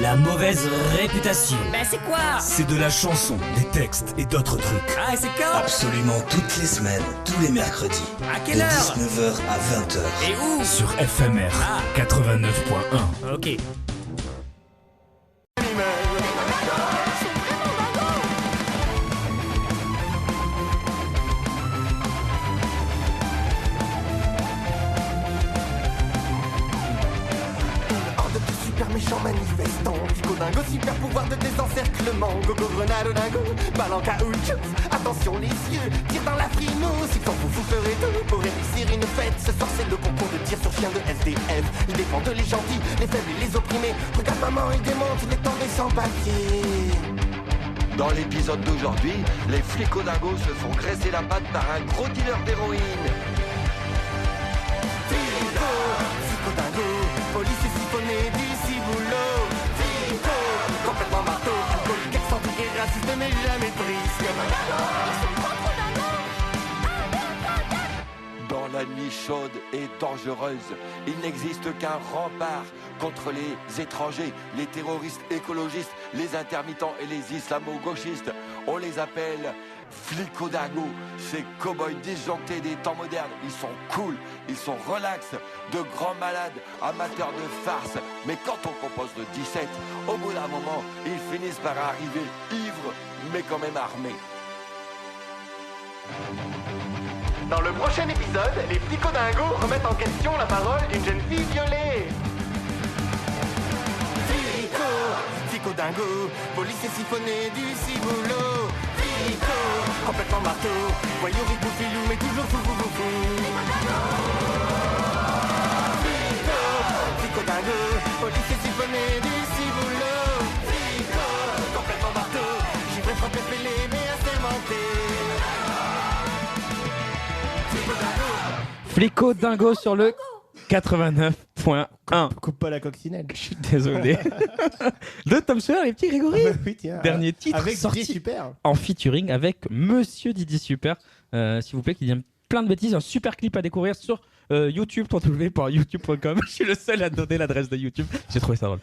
La mauvaise réputation. Ben c'est quoi? C'est de la chanson, des textes et d'autres trucs. Ah, et c'est quand? Absolument toutes les semaines, tous les mercredis. À quelle de heure? 19h à 20h. Et où? Sur FMR 89.1. Ok. Méchant manifestant, Pico dingo, super pouvoir de désencerclement, gogo grenade dingo, balle en caoutchouc, attention les yeux, tire dans la frimousse, il s'en fout, vous ferez tout pour réussir une fête, ce soir c'est le concours de tir sur chien de SDF, il défend les gentils, les faibles et les opprimés, regarde maman, il démonte, il est tombé sans papier. Dans l'épisode d'aujourd'hui, les flics dingos se font graisser la patte par un gros dealer d'héroïne. Flico dingo, police est siphonnée du ciboulot. Flico, complètement marteau, alcoolique, excentrique et raciste, mais jamais triste. Dans la nuit chaude et dangereuse, il n'existe qu'un rempart contre les étrangers, les terroristes écologistes, les intermittents et les islamo-gauchistes. On les appelle flicodingos, ces cow-boys disjonctés des temps modernes. Ils sont cool, ils sont relax, de grands malades, amateurs de farce. Mais quand on compose de 17, au bout d'un moment, ils finissent par arriver ivres, mais quand même armés. Dans le prochain épisode, les flicodingos remettent en question la parole d'une jeune fille violée. Flicodingo, police est siphonnée du ciboulot. Flico, complètement marteau, voyou, ricou, filou, mais toujours fou, fou, fou, fou. Flicodingo, police est siphonnée du ciboulot. Flico, complètement marteau, givré, frappé, fêlé, mais assermenté. Flico dingo sur le 89.1. Coupe pas la coccinelle. Je suis désolé. De Tom Sawyer et petit Grégory. Ah bah oui, tiens, Dernier titre avec sorti Didier Super. en featuring avec Monsieur Didier Super. S'il vous plaît, qui dit plein de bêtises. Un super clip à découvrir sur YouTube, www.youtube.com. Je suis le seul à donner l'adresse de YouTube. J'ai trouvé ça drôle.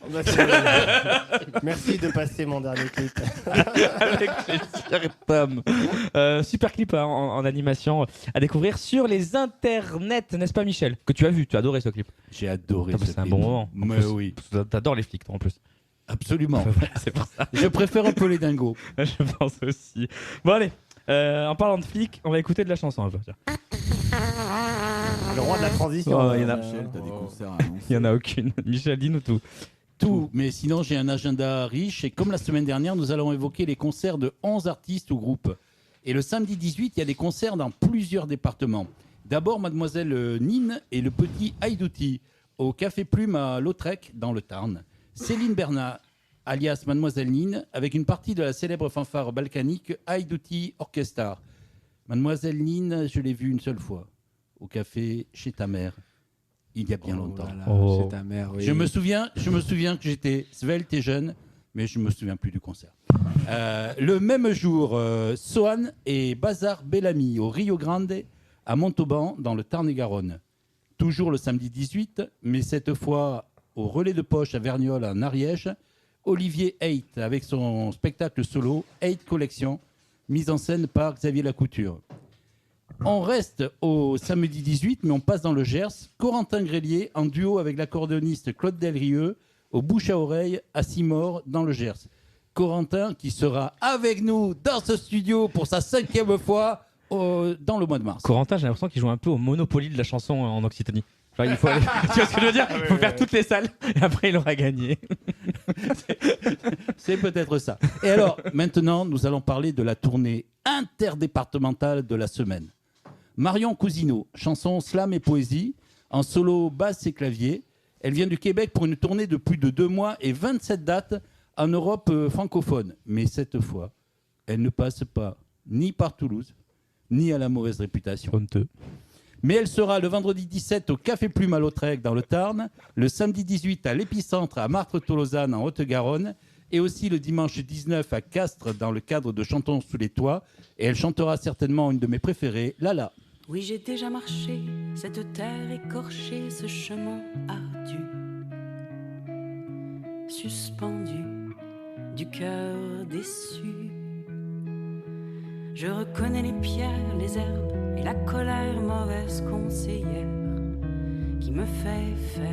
Merci de passer mon dernier clip. Avec plaisir, Tom. Super clip en animation à découvrir sur les internets, n'est-ce pas, Michel? Que tu as vu, tu as adoré ce clip. J'ai adoré Tom, ce c'est un clip. bon moment. En Mais plus, oui, t'adores les flics, toi, en plus. absolument. C'est pour ça. Je préfère un peu les dingos. Je pense aussi. Bon, allez. En parlant de flics, on va écouter de la chanson un peu. Tiens. Le roi de la transition. Oh, il y en a- Michel, t'as des concerts à annoncer. Il n'y en a aucune. Michel, dis-nous tout. Tout, mais sinon j'ai un agenda riche et comme la semaine dernière, nous allons évoquer les concerts de 11 artistes ou groupes. Et le samedi 18, il y a des concerts dans plusieurs départements. D'abord, Mademoiselle Nine et le petit Haïdouti au Café Plume à Lautrec dans le Tarn. Céline Bernat, alias Mademoiselle Nine, avec une partie de la célèbre fanfare balkanique Haïdouti Orchestra. Mademoiselle Nine, je l'ai vue une seule fois au café chez ta mère, il y a bien longtemps. Voilà, Oh. c'est ta mère, oui. Je me souviens que j'étais svelte et jeune, mais je me souviens plus du concert. Le même jour, Sohan et Bazar Bellamy au Rio Grande à Montauban dans le Tarn-et-Garonne. Toujours le samedi 18, mais cette fois au Relais de Poche à Verniolle en Ariège, Olivier Haidt avec son spectacle solo Haidt Collection, mise en scène par Xavier Lacouture. On reste au samedi 18, mais on passe dans le Gers. Corentin Grélier en duo avec l'accordéoniste Claude Delrieux au Bouche à Oreille à Simor dans le Gers. Corentin qui sera avec nous dans ce studio pour sa 5e fois dans le mois de mars. Corentin, j'ai l'impression qu'il joue un peu au Monopoly de la chanson en Occitanie. Genre, il faut aller... Tu vois ce que je veux dire? Il faut faire toutes les salles et après il aura gagné. C'est peut-être ça. Et alors, maintenant, nous allons parler de la tournée interdépartementale de la semaine. Marion Cousineau, chanson slam et poésie, en solo basse et clavier. Elle vient du Québec pour une tournée de plus de 2 mois et 27 dates en Europe francophone. Mais cette fois, elle ne passe pas ni par Toulouse, ni à la mauvaise réputation. Honteux. Mais elle sera le vendredi 17 au Café Plume à Lautrec dans le Tarn, le samedi 18 à l'Épicentre à Martre-Tolosane en Haute-Garonne et aussi le dimanche 19 à Castres dans le cadre de Chantons sous les toits. Et elle chantera certainement une de mes préférées, Lala. Oui, j'ai déjà marché cette terre écorchée, ce chemin ardu. suspendu du cœur déçu. Je reconnais les pierres, les herbes et la colère, mauvaise conseillère qui me fait faire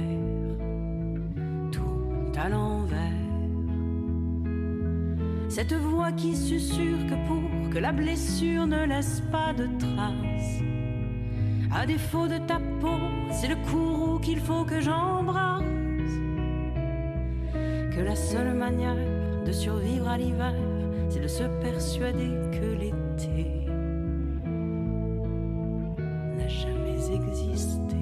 tout à l'envers. Cette voix qui susurre que pour que la blessure ne laisse pas de traces, à défaut de ta peau, c'est le courroux qu'il faut que j'embrasse. Que la seule manière de survivre à l'hiver, c'est de se persuader que l'été n'a jamais existé.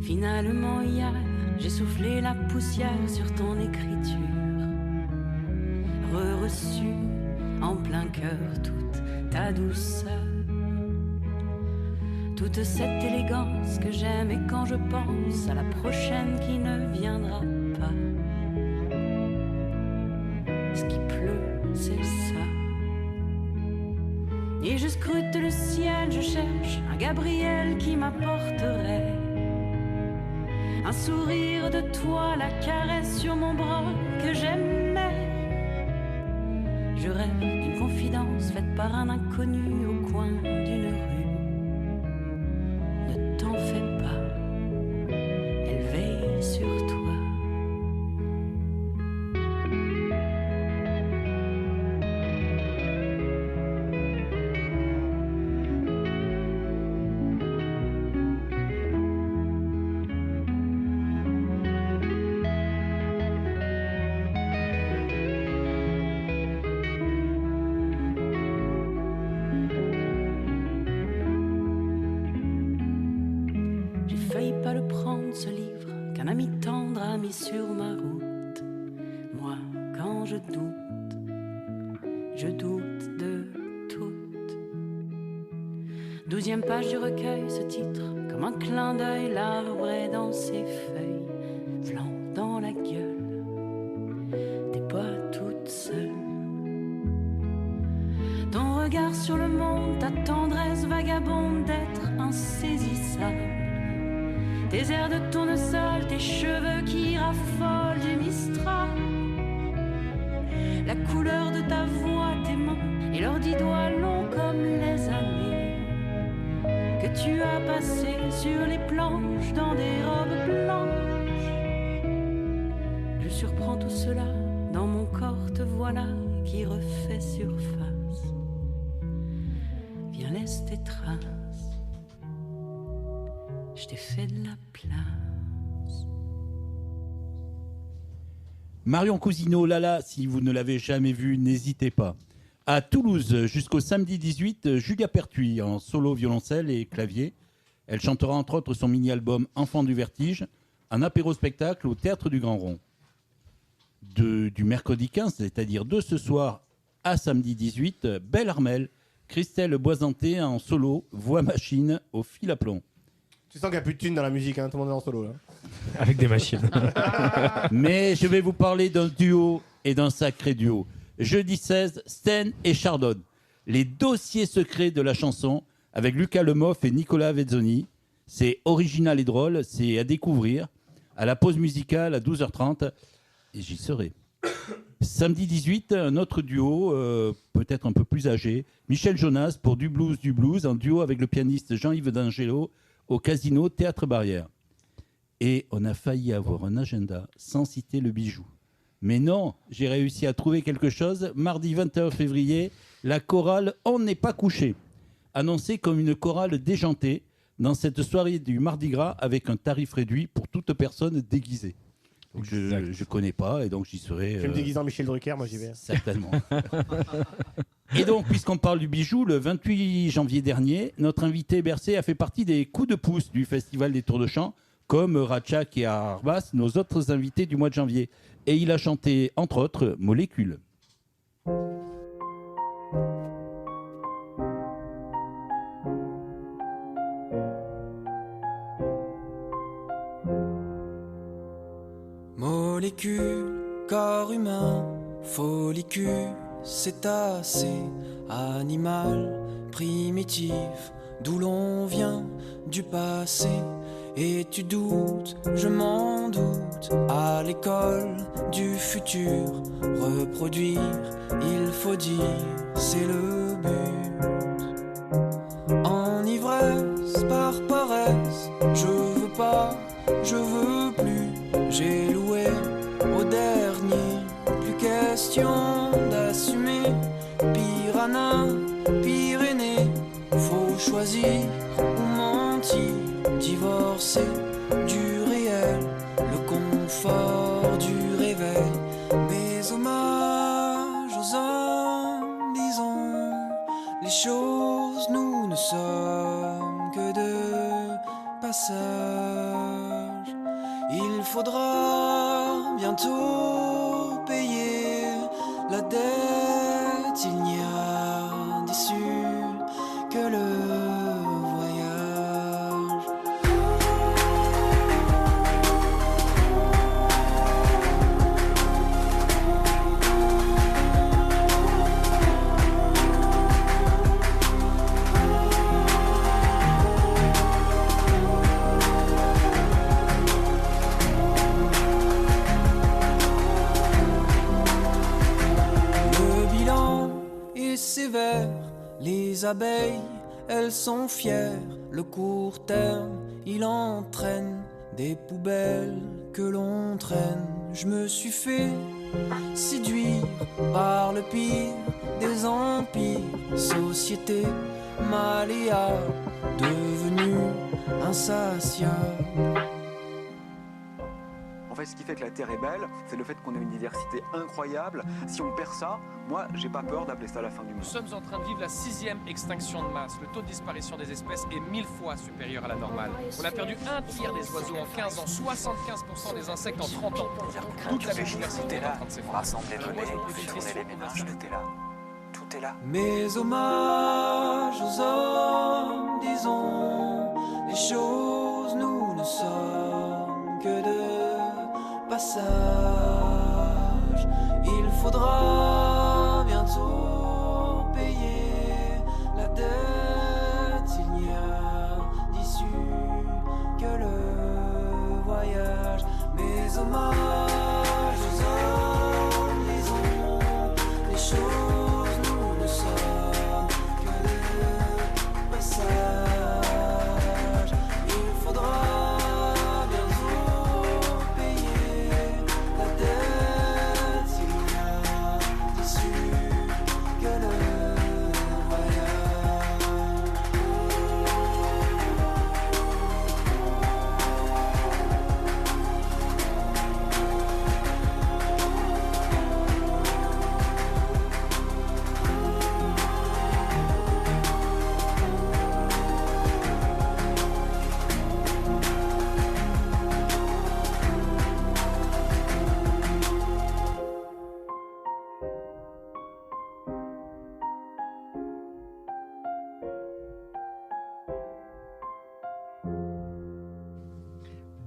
Finalement hier, j'ai soufflé la poussière sur ton écriture, re-reçu en plein cœur toute ta douceur, toute cette élégance que j'aime, et quand je pense à la prochaine qui ne viendra pas, ce qui pleut c'est ça. Et je scrute le ciel, je cherche un Gabriel qui m'apporterait un sourire de toi, la caresse sur mon bras que j'aimais. Je rêve d'une confidence faite par un inconnu au coin d'une rue. Ne t'en fais pas, elle veille sur toi. Pas le prendre ce livre qu'un ami tendre a mis sur ma route. Moi quand je doute de tout. 12e page du recueil, ce titre comme un clin d'œil, l'arbre est dans ses feuilles, flanc dans la gueule, t'es pas toute seule. Ton regard sur le monde, ta tendresse vagabonde d'être insaisissable, tes airs de tournesol, tes cheveux qui raffolent du Mistral, la couleur de ta voix, tes mains et leurs 10 doigts longs comme les années que tu as passées sur les planches dans des robes blanches. Je surprends tout cela dans mon corps, te voilà qui refait surface. Viens, laisse tes traces. Je t'ai fait de la place. Marion Cousineau, Lala, si vous ne l'avez jamais vue, n'hésitez pas. À Toulouse, jusqu'au samedi 18, Julia Pertuis en solo violoncelle et clavier. Elle chantera entre autres son mini-album Enfant du Vertige, un apéro-spectacle au Théâtre du Grand Rond. Du mercredi 15, c'est-à-dire de ce soir à samedi 18, Belle Armel, Christelle Boisanté en solo, voix machine au fil à plomb. Tu sens qu'il n'y a plus de thunes dans la musique, hein, tout le monde est en solo là. Avec des machines. Mais je vais vous parler d'un duo et d'un sacré duo. Jeudi 16, Sten et Chardon. Les dossiers secrets de la chanson avec Lucas Lemoff et Nicolas Vezzoni. C'est original et drôle, c'est à découvrir. À la pause musicale à 12h30, et j'y serai. Samedi 18, un autre duo, peut-être un peu plus âgé. Michel Jonas pour du blues, en duo avec le pianiste Jean-Yves D'Angelo au Casino Théâtre Barrière. Et on a failli avoir un agenda sans citer le bijou. Mais non, j'ai réussi à trouver quelque chose. Mardi 21 février, la chorale On n'est pas couché, annoncée comme une chorale déjantée dans cette soirée du Mardi Gras avec un tarif réduit pour toute personne déguisée. Donc je ne connais pas et donc j'y serai. Je vais me déguiser en Michel Drucker, moi j'y vais. Certainement. Et donc, puisqu'on parle du bijou, le 28 janvier dernier, notre invité Bercé a fait partie des coups de pouce du Festival des Tours de Chant, comme Ratchak et Arbas, nos autres invités du mois de janvier. Et il a chanté, entre autres, Molécule. Molécule, corps humain, Follicule, cétacé, animal primitif, d'où l'on vient, du passé. Et tu doutes, je m'en doute, à l'école du futur, reproduire, il faut dire, c'est le but. En ivresse, par paresse, je veux pas, je veux plus, j'ai loué au dernier, plus question d'assumer, Piranha, Pyrénées, faut choisir ou mentir, divorcer du réel, le confort du réveil, mes hommages aux hommes, disons les choses, nous ne sommes que de passage. Il faudra bientôt payer la dette, il n'y a d'issue que le voyage. Le bilan est sévère, les abeilles, elles sont fières, le court terme, il entraîne des poubelles que l'on traîne. Je me suis fait séduire par le pire des empires, société malléable, devenue insatiable. En fait, ce qui fait que la Terre est belle, c'est le fait qu'on a une diversité incroyable. Si on perd ça, moi, j'ai pas peur d'appeler ça la fin du monde. Nous sommes en train de vivre la 6e extinction de masse. Le taux de disparition des espèces est 1000 fois supérieur à la normale. On a perdu un tiers des oiseaux en 15 ans, 75% des insectes en 30 ans. Toute la biodiversité est en train de s'effondrer. Rassemble les données, fusionner les ménages, tout est là. Tout est là. Mes hommages aux hommes, disons les choses, nous ne sommes que de passage. Il faudra bientôt payer la dette, il n'y a d'issue que le voyage. Mes hommages aux hommes, disons les choses, nous ne sommes que de passage. Il faudra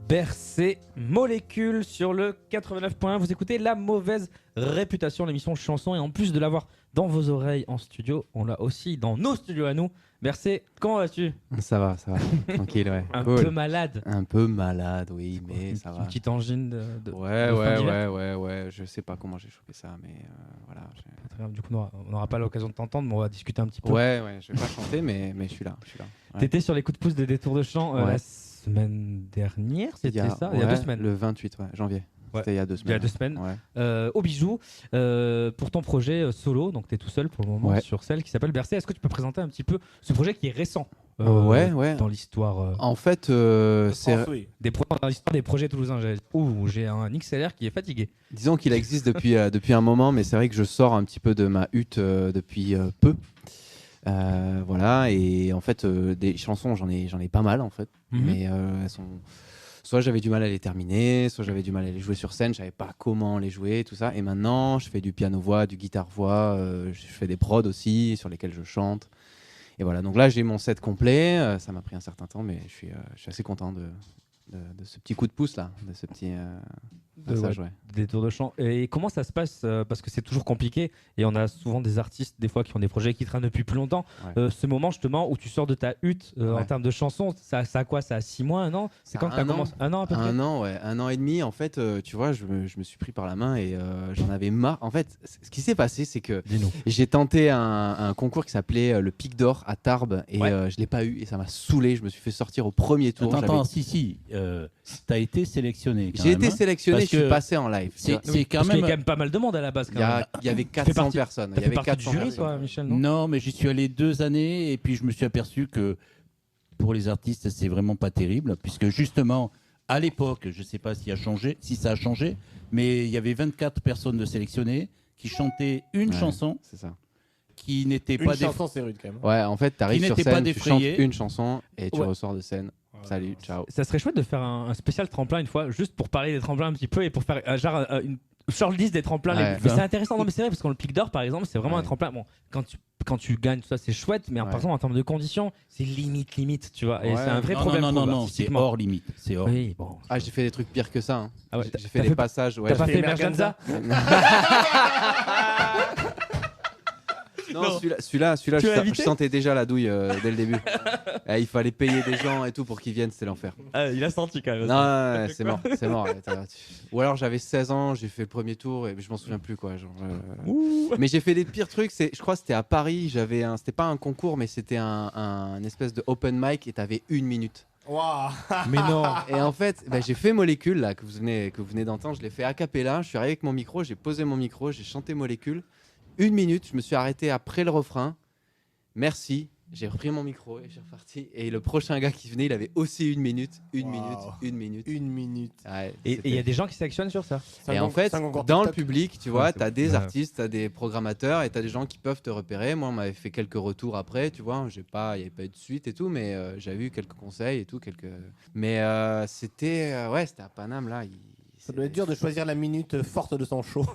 Bercé Molécule sur le 89.1. Vous écoutez La Mauvaise Réputation, l'émission chanson. Et en plus de l'avoir dans vos oreilles en studio, on l'a aussi dans nos studios à nous. Bercé, comment vas-tu ? Ça va. Tranquille, ouais. Un cool. peu malade. Un peu malade, oui, mais ça va. Une petite angine de Ouais. Je sais pas comment j'ai chopé ça, mais voilà. Du coup, on n'aura pas l'occasion de t'entendre, mais on va discuter un petit peu. Ouais, je vais pas chanter, mais je suis là. Ouais. T'étais sur les coups de pouce des détours de chant la semaine dernière, c'était ça ? Il y a 2 semaines. Le 28 janvier. Ouais. C'était il y a 2 semaines. Il y a 2 semaines. Ouais. Au Bijou, pour ton projet solo, donc tu es tout seul pour le moment sur scène, qui s'appelle Bercé. Est-ce que tu peux présenter un petit peu ce projet qui est récent dans l'histoire En fait, c'est dans l'histoire des projets toulousains. J'ai un XLR qui est fatigué. Disons qu'il existe depuis un moment, mais c'est vrai que je sors un petit peu de ma hutte depuis peu. Voilà, et en fait, des chansons, j'en ai pas mal en fait, mais elles sont. Soit j'avais du mal à les terminer, soit j'avais du mal à les jouer sur scène, je savais pas comment les jouer, tout ça. Et maintenant, je fais du piano-voix, du guitare-voix, je fais des prods aussi sur lesquels je chante. Et voilà, donc là j'ai mon set complet, ça m'a pris un certain temps, mais je suis assez content de ce petit coup de pouce là, de ce petit passage. Ouais. Des tours de chant. Et comment ça se passe parce que c'est toujours compliqué et on a souvent des artistes des fois qui ont des projets qui traînent depuis plus longtemps. Ce moment justement où tu sors de ta hutte en termes de chansons, ça a quoi? Ça a 6 mois, un an? C'est quand que tu as commencé? Un an à peu près? 1 an et demi. En fait, tu vois, je me suis pris par la main et j'en avais marre. En fait, ce qui s'est passé, c'est que j'ai tenté un concours qui s'appelait le Pic d'Or à Tarbes et je l'ai pas eu et ça m'a saoulé. Je me suis fait sortir au premier tour. Attends, si, t'as été sélectionné. J'ai été sélectionné, je suis passé en live. C'est quand même pas mal de monde à la base. Il y avait 400 personnes. Il y avait 400 du jury, toi, Michel, non? Non, mais j'y suis allé 2 années et puis je me suis aperçu que pour les artistes, c'est vraiment pas terrible, puisque justement, à l'époque, je sais pas si ça a changé, mais il y avait 24 personnes de sélectionnées qui chantaient une chanson. C'est ça. Qui n'était pas des... chanson, c'est rude quand même. Ouais, en fait, t'arrives sur scène, tu chantes une chanson et tu ressors de scène. Salut, ciao. Ça serait chouette de faire un spécial tremplin une fois, juste pour parler des tremplins un petit peu et pour faire une shortlist des tremplins. Mais c'est intéressant, non mais c'est vrai, parce que le Pic d'Or par exemple, c'est vraiment un tremplin. Bon, quand tu gagnes tout ça, c'est chouette, mais par exemple en termes de conditions, c'est limite, tu vois. Et c'est un vrai problème. Non, c'est hors limite. C'est hors. Oui, bon. Ah, j'ai fait des trucs pires que ça. Hein. Ah ouais, j'ai fait des passages. T'as pas fait Merganza? Non, celui-là, je sentais déjà la douille dès le début. Il fallait payer des gens et tout pour qu'ils viennent, c'était l'enfer. Il a senti quand même. Non, c'est mort. Ou alors j'avais 16 ans, j'ai fait le premier tour et je m'en souviens plus quoi. Mais j'ai fait des pires trucs. Je crois que c'était à Paris. C'était pas un concours, mais c'était un espèce de open mic et t'avais 1 minute. Wow. Mais non. Et en fait, j'ai fait Molécule là que vous venez d'entendre. Je l'ai fait a cappella. Je suis arrivé avec mon micro, j'ai posé mon micro, j'ai chanté Molécule. 1 minute, je me suis arrêté après le refrain. Merci. J'ai repris mon micro et j'ai reparti. Et le prochain gars qui venait, il avait aussi 1 minute. 1 minute. Ouais, et il y a des gens qui sélectionnent sur ça. Et en fait, dans le public, tu vois, t'as des artistes, t'as des programmateurs et t'as des gens qui peuvent te repérer. Moi, on m'avait fait quelques retours après, tu vois. Il n'y avait pas eu de suite et tout, mais j'avais eu quelques conseils et tout. Mais c'était à Paname, là. Ça doit être dur de choisir la minute forte de son show.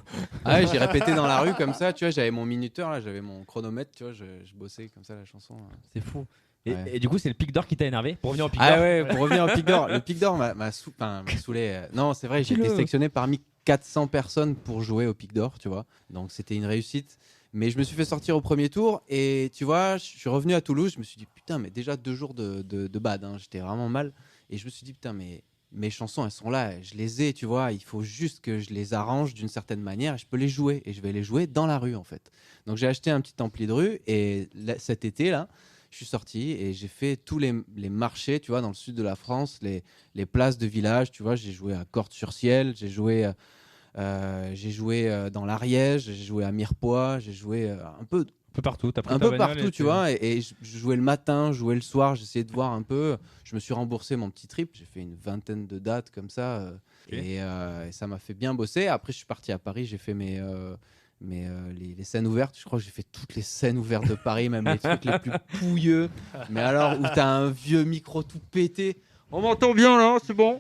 Ah ouais, j'ai répété dans la rue comme ça, tu vois, j'avais mon minuteur, là, j'avais mon chronomètre, tu vois, je bossais comme ça la chanson. C'est fou. Et du coup, c'est le Pic d'Or qui t'a énervé pour revenir au Pic d'Or. Ah ouais, pour revenir au Pic d'Or. Le Pic d'Or m'a saoulé. Non, c'est vrai, j'ai été sélectionné parmi 400 personnes pour jouer au Pic d'Or, tu vois. Donc c'était une réussite. Mais je me suis fait sortir au premier tour et tu vois, je suis revenu à Toulouse, je me suis dit putain, mais déjà 2 jours de bad, hein, j'étais vraiment mal. Et je me suis dit putain, mais mes chansons, elles sont là, je les ai, tu vois, il faut juste que je les arrange d'une certaine manière et je peux les jouer. Et je vais les jouer dans la rue, en fait. Donc j'ai acheté un petit ampli de rue et cet été, là, je suis sorti et j'ai fait tous les marchés, tu vois, dans le sud de la France, les places de village, tu vois, j'ai joué à Cordes-sur-Ciel, j'ai joué dans l'Ariège, j'ai joué à Mirepoix, j'ai joué un peu partout, tu vois, et je jouais le matin, je jouais le soir, j'essayais de voir un peu. Je me suis remboursé mon petit trip, j'ai fait une 20aine de dates comme ça, et ça m'a fait bien bosser. Après, je suis parti à Paris, j'ai fait les scènes ouvertes. Je crois que j'ai fait toutes les scènes ouvertes de Paris, même les trucs les plus pouilleux. Mais alors, où t'as un vieux micro tout pété. On m'entend bien là, c'est bon.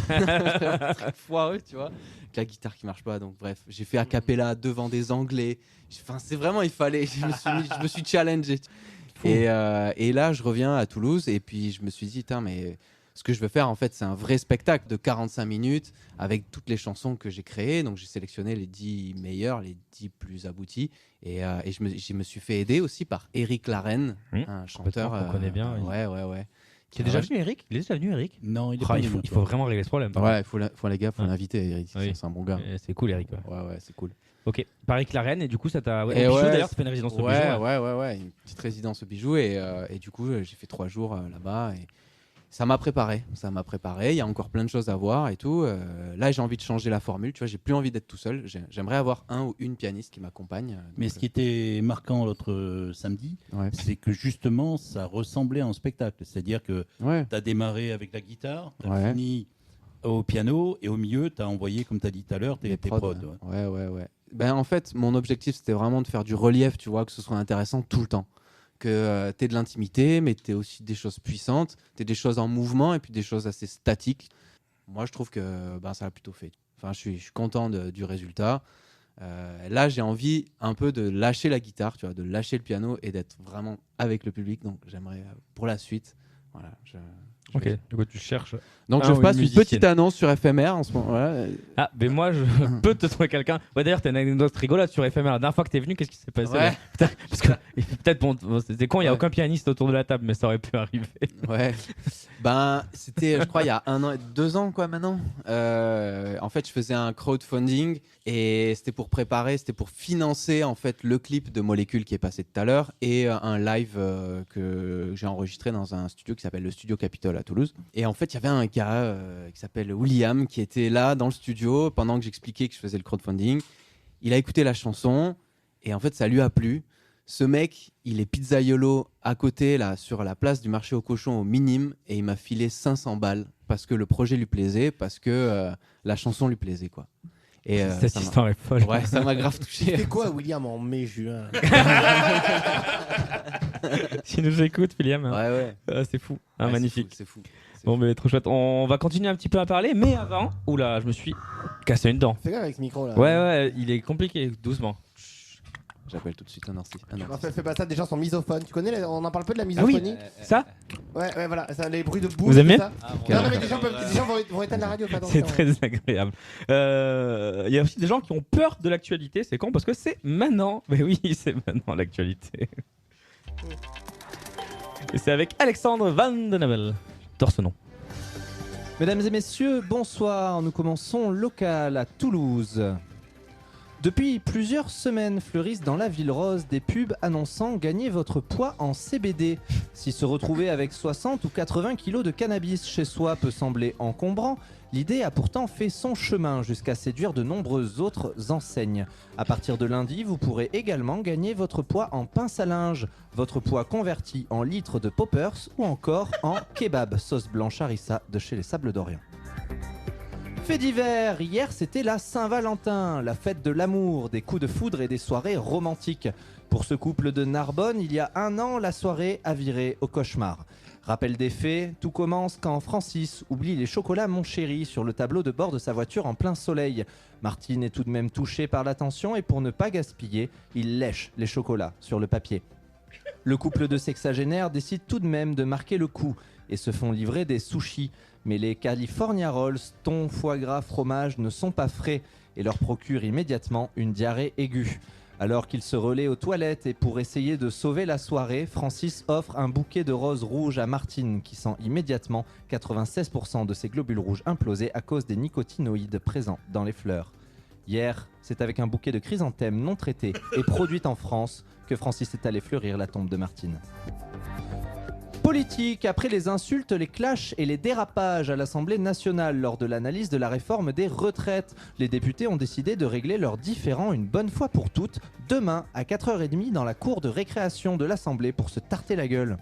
Un truc foireux, tu vois. Avec la guitare qui marche pas, donc bref, j'ai fait a cappella devant des Anglais. Enfin, c'est vraiment, il fallait. Je me suis challengé. Et là, je reviens à Toulouse et puis je me suis dit, mais ce que je veux faire, en fait, c'est un vrai spectacle de 45 minutes avec toutes les chansons que j'ai créées. Donc, j'ai sélectionné les 10 meilleures, les 10 plus abouties. Et je me suis fait aider aussi par Eric Larenne, un chanteur qu'on connaît bien. Ouais. Qui est déjà venu, Eric? Il est déjà venu, Eric? Non, il faut vraiment régler ce problème. Ouais, il faut l'inviter, Eric. Oui. C'est un bon gars. C'est cool, Eric. Ouais, c'est cool. Ok, par Eric Larenne, et du coup, ça t'a. D'ailleurs, ça fait une résidence au Bijou. Ouais, une petite résidence au Bijou. Et du coup, j'ai fait 3 jours là-bas. Et ça m'a préparé. Il y a encore plein de choses à voir et tout. Là, j'ai envie de changer la formule. Tu vois, j'ai plus envie d'être tout seul. J'aimerais avoir un ou une pianiste qui m'accompagne. Mais ce qui était marquant l'autre samedi, c'est que justement, ça ressemblait à un spectacle. C'est-à-dire que tu as démarré avec la guitare, tu as fini au piano et au milieu, tu as envoyé, comme tu as dit tout à l'heure, tes prods. Ouais. Ben, en fait, mon objectif, c'était vraiment de faire du relief, tu vois, que ce soit intéressant tout le temps. Que tu aies de l'intimité, mais tu aies aussi des choses puissantes, tu aies des choses en mouvement et puis des choses assez statiques. Moi, je trouve que ça l'a plutôt fait. Enfin, je suis content du résultat. Là, j'ai envie un peu de lâcher la guitare, tu vois, de lâcher le piano et d'être vraiment avec le public. Donc, j'aimerais, pour la suite, voilà. Ok, du coup tu cherches. Donc un je ou passe une musicienne. petite annonce sur FMR en ce moment. Voilà. Ah, mais moi je peux te trouver quelqu'un. Ouais, d'ailleurs, t'as une anecdote rigolote sur FMR. La dernière fois que t'es venu, qu'est-ce qui s'est passé Ouais. là Putain, parce que peut-être bon, c'était con, il y a aucun pianiste autour de la table, mais ça aurait pu arriver. Ouais. Ben c'était, je crois, il y a 1 an, 2 ans quoi maintenant. En fait, je faisais un crowdfunding et c'était pour financer en fait le clip de Molécule qui est passé tout à l'heure et un live que j'ai enregistré dans un studio qui s'appelle le Studio Capitole à Toulouse. Et en fait, il y avait un gars qui s'appelle William qui était là dans le studio pendant que j'expliquais que je faisais le crowdfunding. Il a écouté la chanson et en fait, ça lui a plu. Ce mec, il est pizzaiolo à côté, là, sur la place du marché aux cochons au Minime, et il m'a filé 500 balles parce que le projet lui plaisait, parce que la chanson lui plaisait, quoi. Et, Cette histoire est folle. Ouais, ça m'a grave touché. C'était quoi, William, en mai-juin? S'il nous écoute, William. Ouais, ouais. Ah, c'est fou. Ah, Ouais, magnifique. C'est fou. Bon, mais trop chouette. On va continuer un petit peu à parler, mais avant. Oula, je me suis cassé une dent. Fais gaffe avec ce micro là. Ouais, il est compliqué, doucement. J'appelle tout de suite un artiste. Non, fais pas ça, des gens sont misophones. Tu connais, on en parle peu de la misophonie. Ça Ouais, voilà, ça, les bruits de bouche. Vous aimez ça. Non, mais des gens vont éteindre la radio. Pas C'est très agréable. Il y a aussi des gens qui ont peur de l'actualité. C'est con parce que c'est maintenant. Mais oui, c'est maintenant l'actualité. Et c'est avec Alexandre Van de Navel. J'adore ce nom. Mesdames et messieurs, bonsoir. Nous commençons local à Toulouse. Depuis plusieurs semaines fleurissent dans la ville rose des pubs annonçant gagner votre poids en CBD. Si se retrouver avec 60 ou 80 kilos de cannabis chez soi peut sembler encombrant, l'idée a pourtant fait son chemin jusqu'à séduire de nombreuses autres enseignes. À partir de lundi, vous pourrez également gagner votre poids en pince à linge, votre poids converti en litres de poppers ou encore en kebab, sauce blanche harissa de chez les Sables d'Orient. Fait divers, hier c'était la Saint-Valentin, la fête de l'amour, des coups de foudre et des soirées romantiques. Pour ce couple de Narbonne, il y a 1 an, la soirée a viré au cauchemar. Rappel des faits, tout commence quand Francis oublie les chocolats Mon Chéri sur le tableau de bord de sa voiture en plein soleil. Martine est tout de même touchée par l'attention et pour ne pas gaspiller, il lèche les chocolats sur le papier. Le couple de sexagénaires décide tout de même de marquer le coup et se font livrer des sushis. Mais les California Rolls, thon, foie gras, fromage ne sont pas frais et leur procurent immédiatement une diarrhée aiguë. Alors qu'ils se relaient aux toilettes et pour essayer de sauver la soirée, Francis offre un bouquet de roses rouges à Martine qui sent immédiatement 96% de ses globules rouges imploser à cause des nicotinoïdes présents dans les fleurs. Hier, c'est avec un bouquet de chrysanthèmes non traités et produits en France que Francis est allé fleurir la tombe de Martine. Politique, après les insultes, les clashs et les dérapages à l'Assemblée nationale lors de l'analyse de la réforme des retraites, les députés ont décidé de régler leurs différends une bonne fois pour toutes, demain à 4h30 dans la cour de récréation de l'Assemblée pour se tarter la gueule.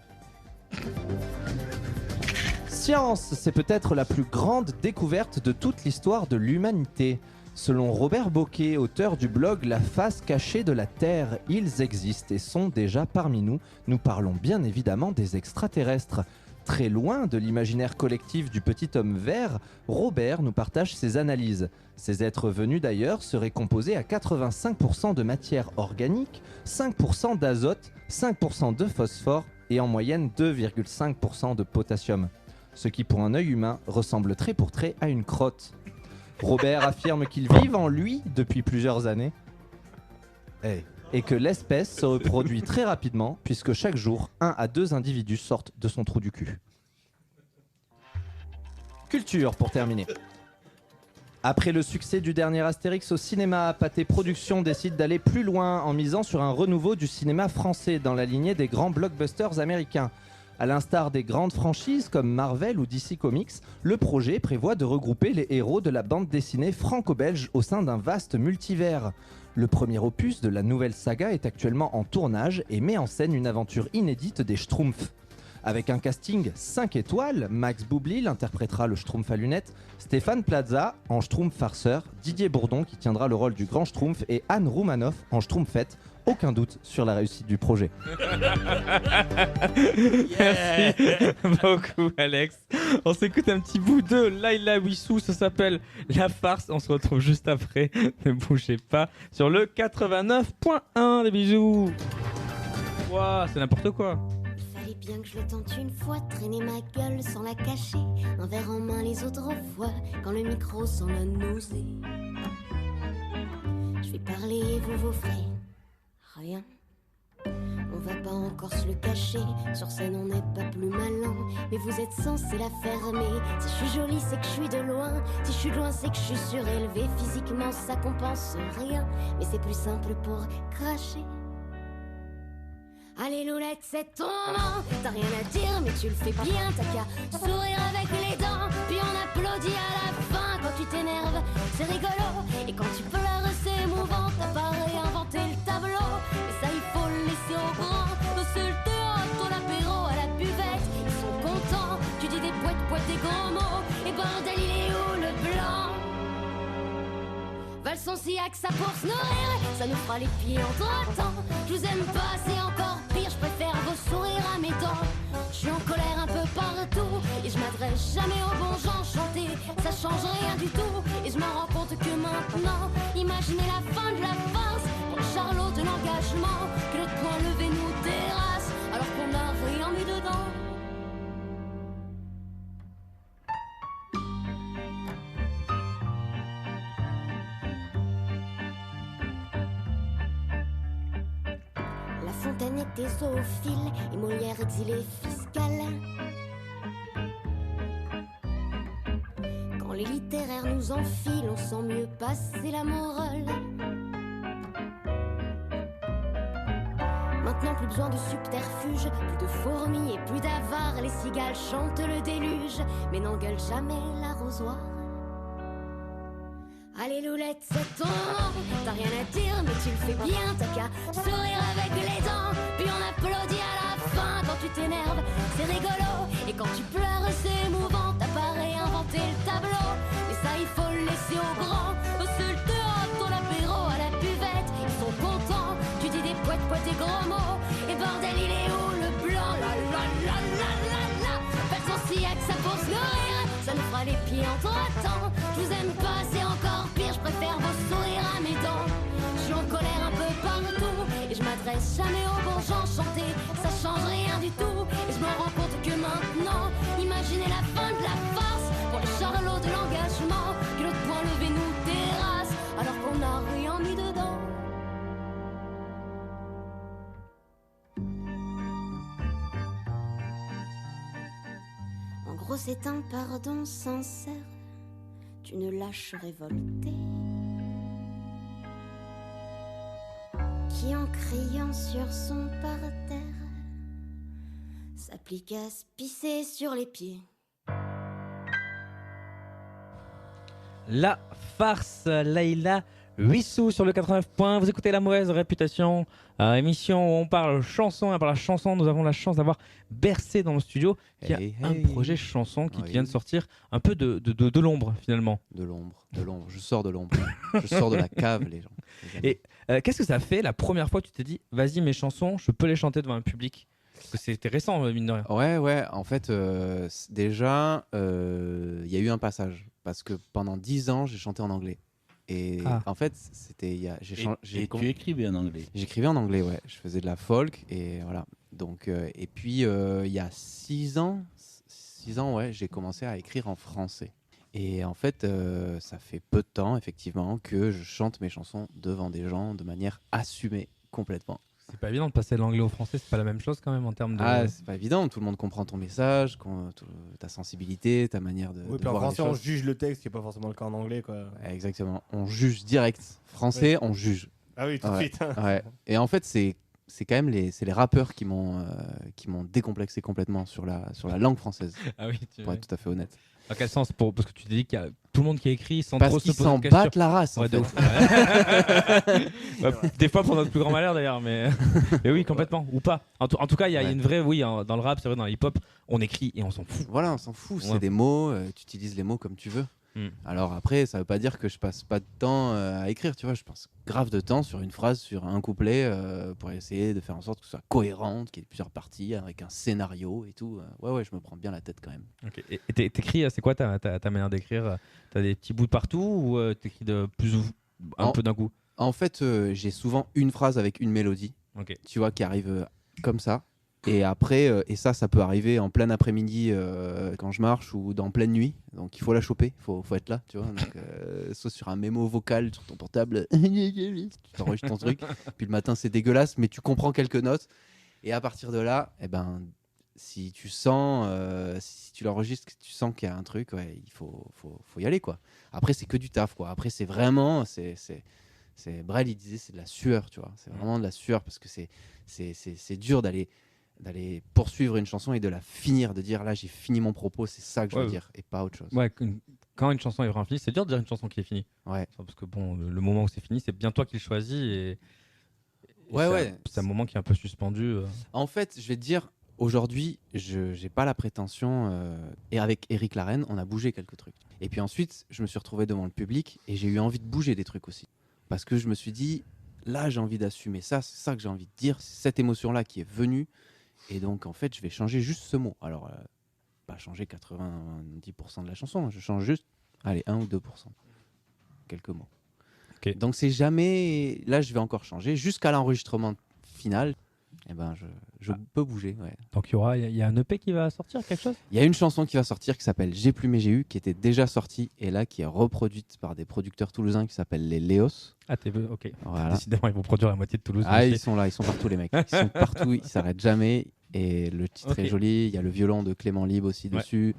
Science, c'est peut-être la plus grande découverte de toute l'histoire de l'humanité. Selon Robert Bocquet, auteur du blog La face cachée de la Terre, ils existent et sont déjà parmi nous. Nous parlons bien évidemment des extraterrestres. Très loin de l'imaginaire collectif du petit homme vert, Robert nous partage ses analyses. Ces êtres venus d'ailleurs seraient composés à 85% de matière organique, 5% d'azote, 5% de phosphore et en moyenne 2,5% de potassium. Ce qui pour un œil humain ressemble trait pour trait à une crotte. Robert affirme qu'ils vivent en lui depuis plusieurs années et que l'espèce se reproduit très rapidement puisque chaque jour, 1 à 2 individus sortent de son trou du cul. Culture pour terminer. Après le succès du dernier Astérix au cinéma, Pathé Productions décide d'aller plus loin en misant sur un renouveau du cinéma français dans la lignée des grands blockbusters américains. À l'instar des grandes franchises comme Marvel ou DC Comics, le projet prévoit de regrouper les héros de la bande dessinée franco-belge au sein d'un vaste multivers. Le premier opus de la nouvelle saga est actuellement en tournage et met en scène une aventure inédite des Schtroumpfs. Avec un casting 5 étoiles, Max Boublil interprétera le Schtroumpf à lunettes, Stéphane Plaza en Schtroumpf farceur, Didier Bourdon qui tiendra le rôle du grand Schtroumpf et Anne Roumanoff en Schtroumpfette. Aucun doute sur la réussite du projet. Merci beaucoup Alex. On s'écoute un petit bout de Laila Wissou, ça s'appelle La Farce. On se retrouve juste après, ne bougez pas, sur le 89.1. Des bisous. Ouah, c'est n'importe quoi. Faudrait bien que je le tente une fois, traîner ma gueule sans la cacher, un verre en main les autres fois, quand le micro sent la nausée. Je vais parler et vous ferez rien. On va pas encore se le cacher, sur scène on n'est pas plus malin, mais vous êtes censé la fermer. Si je suis jolie c'est que je suis de loin, si je suis de loin c'est que je suis surélevée. Physiquement ça compense rien, mais c'est plus simple pour cracher. Allez Loulette, c'est ton moment, t'as rien à dire mais tu le fais bien. T'as qu'à sourire avec les dents, puis on applaudit à la fin. Quand tu t'énerves, c'est rigolo, et quand tu pleures c'est émouvant. T'as pas réinventé le tableau, mais ça il faut le laisser au grand. Au seul théâtre, au l'apéro, à la buvette, ils sont contents. Tu dis des poètes, des grands mots, et bordel il est où le blanc? Valson Siac, ça pour se nourrir, ça nous fera les pieds entre-temps. Je vous aime pas, c'est encore pire, je préfère vos sourires à mes dents. Je suis en colère un peu partout, et je m'adresse jamais aux bons gens. Chanter, ça change rien du tout, et je me rends compte que maintenant, imaginez la fin de la farce, pour le charlot de l'engagement, que notre point levé nous terrasse, alors qu'on n'a rien mis dedans. Fontaine était zoophile et Molière exilé fiscal. Quand les littéraires nous enfilent, on sent mieux passer la morale. Maintenant plus besoin de subterfuge, plus de fourmis et plus d'avares. Les cigales chantent le déluge, mais n'engueulent jamais l'arrosoir. Allez Loulette, c'est ton moment, t'as rien à dire mais tu le fais bien. T'as qu'à sourire avec les dents, puis on applaudit à la fin. Quand tu t'énerves, c'est rigolo, et quand tu pleures c'est émouvant. T'as pas réinventé le tableau, mais ça il faut le laisser au grand. Au seul théâtre, au l'apéro, à la buvette, ils sont contents. Tu dis des poètes, des gros mots, et bordel il est où le blanc? La la la la la la. Valson Siac, ça pour se nourrir, ça nous fera les pieds entre-temps. Je vous aime pas, c'est encore pire, je préfère vos sourires à mes dents. Je suis en colère un peu partout, et je m'adresse jamais aux bons gens. Chanter, ça change rien du tout, et je me rends compte que maintenant, imaginez la fin de la farce, pour les charlots de l'engagement, que l'autre point levé nous terrasse, alors qu'on n'a rien mis dedans. En gros c'est un pardon sincère d'une lâche révoltée qui en criant sur son parterre s'applique à se pisser sur les pieds. La farce, Layla Huissou sur le 89 points. Vous écoutez La Mauvaise Réputation, émission où on parle chanson. Et par la chanson, nous avons la chance d'avoir Bercé dans le studio, qui a un projet chanson qui vient de sortir un peu de l'ombre finalement. De l'ombre. Je sors de l'ombre. Je sors de la cave, les gens. Et qu'est-ce que ça a fait la première fois que tu t'es dit, vas-y, mes chansons, je peux les chanter devant un public? Parce que c'était récent, mine de rien. Ouais. En fait, déjà, il y a eu un passage. Parce que pendant 10 ans, j'ai chanté en anglais. Et en fait, c'était. Tu écrivais en anglais? J'écrivais en anglais, ouais. Je faisais de la folk et voilà. Donc, et puis, il y a 6 ans, ouais, j'ai commencé à écrire en français. Et en fait, ça fait peu de temps, effectivement, que je chante mes chansons devant des gens de manière assumée complètement. C'est pas évident de passer de l'anglais au français, c'est pas la même chose quand même en termes de. Ah, c'est pas évident, tout le monde comprend ton message, ta sensibilité, ta manière de. Oui, puis en français, on juge le texte, qui n'est pas forcément le cas en anglais, quoi. Ouais, exactement, on juge direct. Français, on juge. Ah oui, tout de suite. Ouais. Et en fait, c'est quand même les rappeurs qui m'ont décomplexé complètement sur la langue française. Ah oui, pour être tout à fait honnête. Dans quel sens? Parce que tu te dis qu'il y a tout le monde qui écrit sans parce trop qu'ils se poser s'en de questions. battent la race. En fait. De ouf. Des fois pour notre plus grand malheur d'ailleurs, mais oui, complètement. Ou pas. En tout cas, il y a une vraie, dans le rap, c'est vrai, dans le hip-hop, on écrit et on s'en fout. Voilà, on s'en fout. C'est des mots, tu utilises les mots comme tu veux. Alors après, ça veut pas dire que je passe pas de temps à écrire, tu vois. Je passe grave de temps sur une phrase, sur un couplet, pour essayer de faire en sorte que ce soit cohérente, qu'il y ait plusieurs parties, avec un scénario et tout. Ouais, je me prends bien la tête quand même. Okay. Et t'écris, c'est quoi ta manière d'écrire? T'as des petits bouts de partout ou t'écris de plus ou un peu d'un coup? En fait, j'ai souvent une phrase avec une mélodie, okay. tu vois, qui arrive comme ça. Et après, et ça peut arriver en plein après-midi quand je marche ou dans pleine nuit. Donc il faut la choper, faut être là, tu vois. Donc, soit sur un mémo vocal sur ton portable, tu t'enregistres ton truc. Puis le matin c'est dégueulasse, mais tu comprends quelques notes. Et à partir de là, si tu sens, si tu l'enregistres, que tu sens qu'il y a un truc, ouais, il faut y aller, quoi. Après c'est que du taf, quoi. Après c'est vraiment, Brel il disait c'est de la sueur, tu vois. C'est vraiment de la sueur parce que c'est dur d'aller poursuivre une chanson et de la finir, de dire là j'ai fini mon propos, c'est ça que je veux dire et pas autre chose. Ouais, quand une chanson est vraiment finie, c'est dur de dire une chanson qui est finie. Ouais. Parce que bon, le moment où c'est fini, c'est bien toi qui le choisis et c'est un moment qui est un peu suspendu. En fait, je vais te dire, aujourd'hui, je n'ai pas la prétention, et avec Eric Larraine, on a bougé quelques trucs. Et puis ensuite, je me suis retrouvé devant le public et j'ai eu envie de bouger des trucs aussi. Parce que je me suis dit, là j'ai envie d'assumer ça, c'est ça que j'ai envie de dire, c'est cette émotion-là qui est venue. Et donc, en fait, je vais changer juste ce mot. Alors, pas changer 90% de la chanson, je change juste, 1 ou 2%. Quelques mots. Okay. Donc, c'est jamais... Là, je vais encore changer. Jusqu'à l'enregistrement final, je peux bouger. Ouais. Donc, il y a un EP qui va sortir, quelque chose ? Il y a une chanson qui va sortir qui s'appelle J'ai plus mais j'ai eu, qui était déjà sortie, et là, qui est reproduite par des producteurs toulousains qui s'appellent les Léos. Ah, ok. Voilà. Décidément, ils vont produire la moitié de Toulouse. Ah, ils sont là, ils sont partout, les mecs. Ils sont partout, ils s'arrêtent jamais. Et le titre est joli. Il y a le violon de Clément Libre aussi dessus.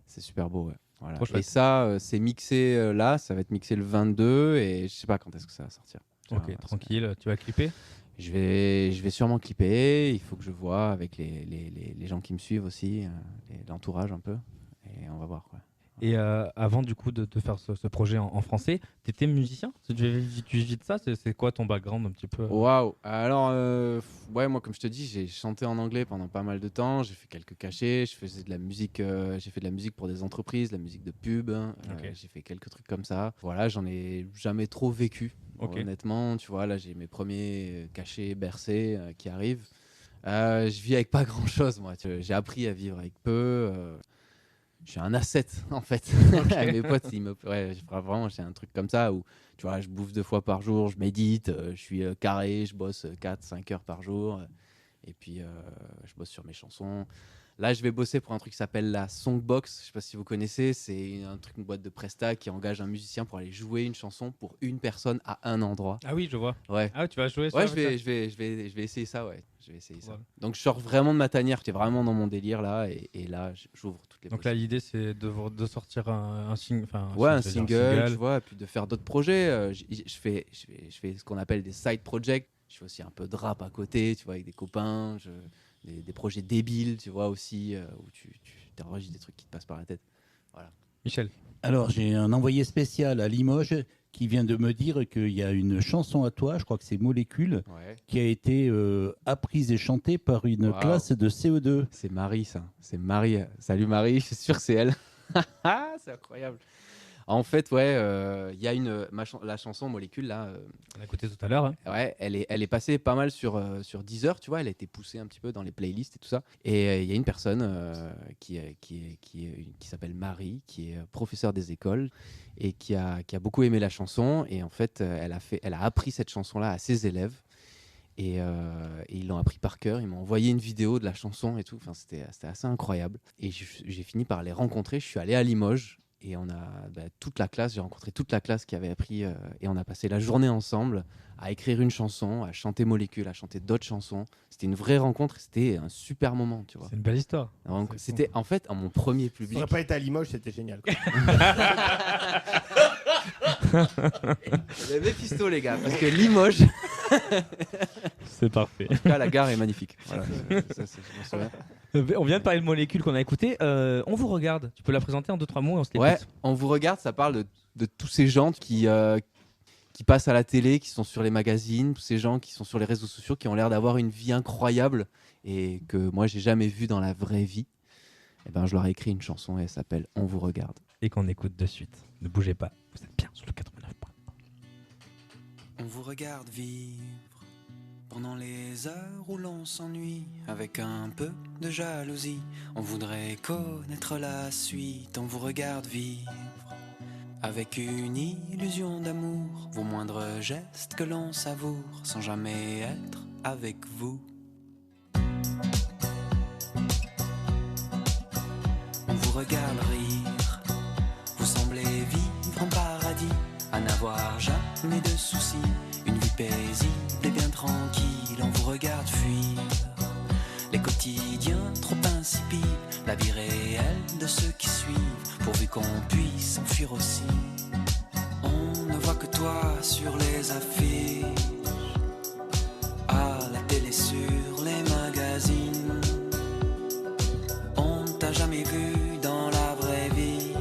C'est super beau. Ouais. Voilà. Et ça, c'est mixé là. Ça va être mixé le 22. Et je sais pas quand est-ce que ça va sortir. Ok, tranquille. Tu vas clipper ? Je vais sûrement clipper. Il faut que je vois avec les gens qui me suivent aussi, l'entourage un peu. Et on va voir. Quoi. Et avant du coup de faire ce projet en français, tu étais musicien ? Tu vis de ça ? C'est quoi ton background un petit peu ? Waouh ! Alors, moi comme je te dis, j'ai chanté en anglais pendant pas mal de temps. J'ai fait quelques cachets. Je faisais de la musique. J'ai fait de la musique pour des entreprises, de la musique de pub. J'ai fait quelques trucs comme ça. Voilà, j'en ai jamais trop vécu. Honnêtement, tu vois, là j'ai mes premiers cachets bercés qui arrivent. Je vis avec pas grand chose, moi. J'ai appris à vivre avec peu. Je suis un asset en fait. Mes potes, vraiment, j'ai un truc comme ça où tu vois, je bouffe 2 fois par jour, je médite, je suis carré, je bosse 4-5 heures par jour. Et puis je bosse sur mes chansons. Là, je vais bosser pour un truc qui s'appelle la Songbox. Je sais pas si vous connaissez, c'est une boîte de presta qui engage un musicien pour aller jouer une chanson pour une personne à un endroit. Ah oui, je vois. Ouais. Ah, tu vas jouer ça. Ouais, je vais essayer ça, ouais. Je vais essayer ça. Donc je sors vraiment de ma tanière, j'étais vraiment dans mon délire là, et là j'ouvre toutes les. Donc là, l'idée c'est de sortir un single, un single, tu vois, et puis de faire d'autres projets. Je fais ce qu'on appelle des side projects. Je fais aussi un peu de rap à côté, tu vois, avec des copains. Des projets débiles, tu vois, aussi, où tu t'enregistres des trucs qui te passent par la tête. Voilà. Michel. Alors, j'ai un envoyé spécial à Limoges qui vient de me dire qu'il y a une chanson à toi, je crois que c'est Molécule, qui a été apprise et chantée par une classe de CE2. C'est Marie, ça. C'est Marie. Salut Marie, je suis sûr que c'est elle. C'est incroyable. En fait, il y a la chanson Molécule là. On a écouté tout à l'heure. Hein. Ouais, elle est passée pas mal sur Deezer, tu vois. Elle a été poussée un petit peu dans les playlists et tout ça. Et il y a une personne qui s'appelle Marie, qui est professeure des écoles et qui a beaucoup aimé la chanson. Et en fait, elle a appris cette chanson-là à ses élèves. Et ils l'ont appris par cœur. Ils m'ont envoyé une vidéo de la chanson et tout. Enfin, c'était assez incroyable. Et j'ai fini par les rencontrer. Je suis allé à Limoges. Et on a j'ai rencontré toute la classe qui avait appris, et on a passé la journée ensemble à écrire une chanson, à chanter Molécule, à chanter d'autres chansons. C'était une vraie rencontre, c'était un super moment, tu vois. C'est une belle histoire. Donc, c'était en fait mon premier public. Ça n'aurait pas été à Limoges, c'était génial. Le Méphisto, les gars, parce que Limoges. C'est parfait. En tout cas, la gare est magnifique. Voilà, ça, je m'en souviens. On vient de parler de Molécule qu'on a écouté. On vous regarde. Tu peux la présenter en 2-3 mots et on se l'écoute. Ouais, on vous regarde. Ça parle de tous ces gens qui passent à la télé, qui sont sur les magazines, tous ces gens qui sont sur les réseaux sociaux, qui ont l'air d'avoir une vie incroyable et que moi j'ai jamais vu dans la vraie vie. Et ben, je leur ai écrit une chanson et elle s'appelle On vous regarde. Et qu'on écoute de suite. Ne bougez pas. Vous êtes bien sur le 89 points. On vous regarde vivre pendant les heures où l'on s'ennuie, avec un peu de jalousie. On voudrait connaître la suite. On vous regarde vivre avec une illusion d'amour, vos moindres gestes que l'on savoure, sans jamais être avec vous. regarde rire. Vous semblez vivre en paradis, à n'avoir jamais de soucis. Une vie paisible et bien tranquille, on vous regarde fuir. Les quotidiens trop insipides, la vie réelle de ceux qui suivent, pourvu qu'on puisse s'enfuir aussi. On ne voit que toi sur les affiches, à la télé, sur les magazines. On t'a jamais vu dans la vraie vie,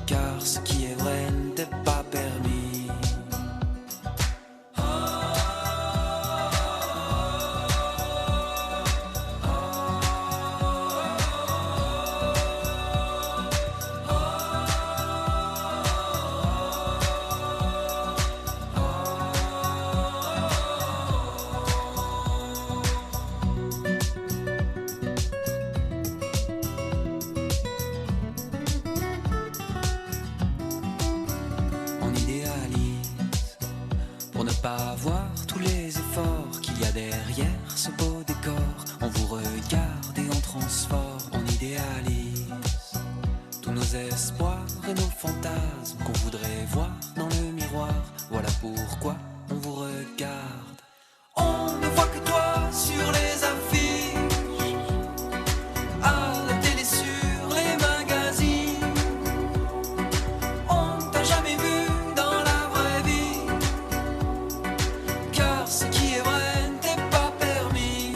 car ce qui est vrai ne t'est pas permis. On idéalise pour ne pas voir tous les efforts qu'il y a derrière ce beau décor. On vous regarde et on transforme. On idéalise tous nos espoirs et nos fantasmes qu'on voudrait voir dans le miroir. Voilà pourquoi on vous regarde. On ne voit que toi sur les affiches, à la télé, sur les magazines. On t'a jamais vu dans la vraie vie, car ce qui est vrai ne t'est pas permis.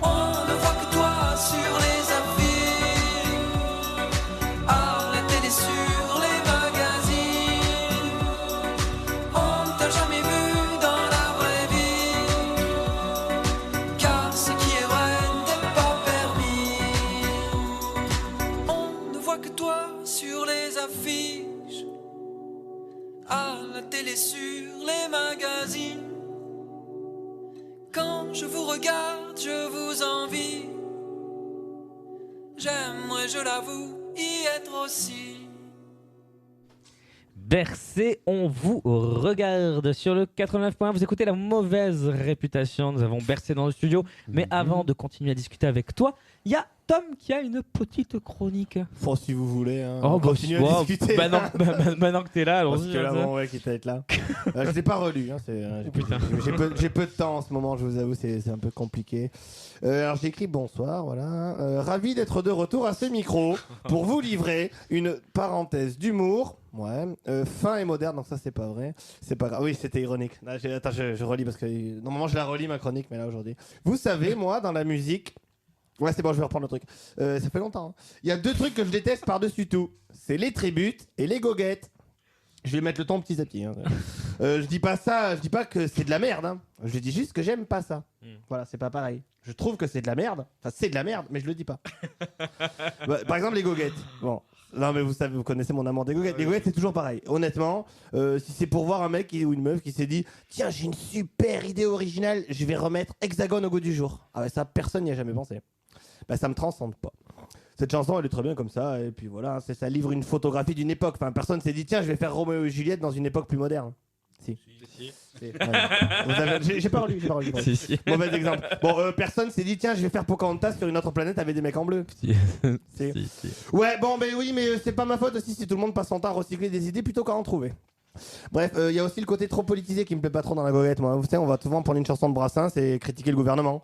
On ne voit que toi sur les affiches, à la télé, sur les magazines. On t'a jamais vu dans la vraie vie, car ce qui est vrai ne t'est pas permis. On ne voit que toi sur les affiches, à la télé, sur les magazines. Quand je vous regarde, je vous envie. J'aimerais, je l'avoue, y être aussi. Bercé, on vous regarde sur le 89.1. Vous écoutez La Mauvaise Réputation. Nous avons Bercé dans le studio. Mais avant de continuer à discuter avec toi, il y a Tom qui a une petite chronique. Faut, si vous voulez. Hein, Oh, bah, continuer à discuter. Maintenant que t'es là, Parce allons-y. que là, hein, bon, ouais, quitte à être là. Je l'ai pas relu. Hein, putain. j'ai peu de temps en ce moment, je vous avoue, c'est un peu compliqué. Alors j'ai écrit bonsoir, voilà. Ravi d'être de retour à ce micro pour vous livrer une parenthèse d'humour. Ouais, fin et moderne, donc ça c'est pas vrai. C'est pas grave. Oui, c'était ironique. Là, attends, je relis parce que normalement je la relis ma chronique, mais là aujourd'hui. Vous savez, moi, dans la musique. Ouais, c'est bon, je vais reprendre le truc. Ça fait longtemps. Hein. Il y a deux trucs que je déteste par-dessus tout. C'est les tributes et les goguettes. Je vais mettre le ton petit à petit. Hein. Je dis pas ça, je dis pas que c'est de la merde. Hein. Je dis juste que j'aime pas ça. Voilà, c'est pas pareil. Je trouve que c'est de la merde. Enfin, c'est de la merde, mais je le dis pas. Bah, par exemple, les goguettes. Bon. Non, mais vous savez, vous connaissez mon amour des goguettes. Les goguettes, c'est toujours pareil. Honnêtement, si c'est pour voir un mec ou une meuf qui s'est dit tiens, j'ai une super idée originale, je vais remettre Hexagone au goût du jour. Ah ouais, ça, personne n'y a jamais pensé. Bah, ça me transcende pas. Cette chanson, elle est très bien comme ça, et puis voilà, ça livre une photographie d'une époque. Enfin, personne s'est dit tiens, je vais faire Roméo et Juliette dans une époque plus moderne. Si. J'ai pas relu. Si. Mauvais exemple. Bon, personne s'est dit tiens, je vais faire Pocahontas sur une autre planète avec des mecs en bleu. Si. Ouais, bon, ben oui, mais c'est pas ma faute aussi si tout le monde passe son temps à recycler des idées plutôt qu'à en trouver. Bref, il y a aussi le côté trop politisé qui me plaît pas trop dans la goguette. Moi, vous savez, on va souvent prendre une chanson de Brassens et critiquer le gouvernement.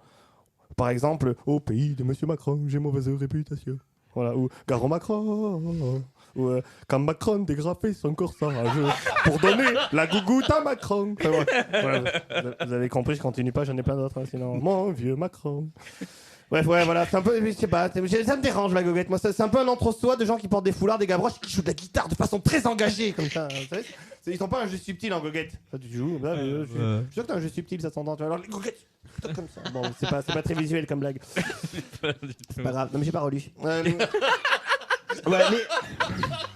Par exemple, au pays de Monsieur Macron, j'ai mauvaise réputation. Voilà, ou Garon Macron, ou quand Macron dégrafait son corsage pour donner la gougoute à Macron. Enfin, voilà, vous avez compris, je continue pas, j'en ai plein d'autres, hein, sinon. Mon vieux Macron. Bref, ouais, voilà, c'est un peu, je sais pas, ça me dérange la goguette. Moi, c'est un peu un entre-soi de gens qui portent des foulards, des gabroches, qui jouent de la guitare de façon très engagée, comme ça. Vous savez, ils sont pas un jeu subtil en goguette. Ça, tu joues, là, je suis sûr que t'as un jeu subtil, ça s'entend. Alors, les goguettes, comme ça. Bon, c'est pas très visuel comme blague. C'est pas grave, non, mais j'ai pas relu. Ouais, mais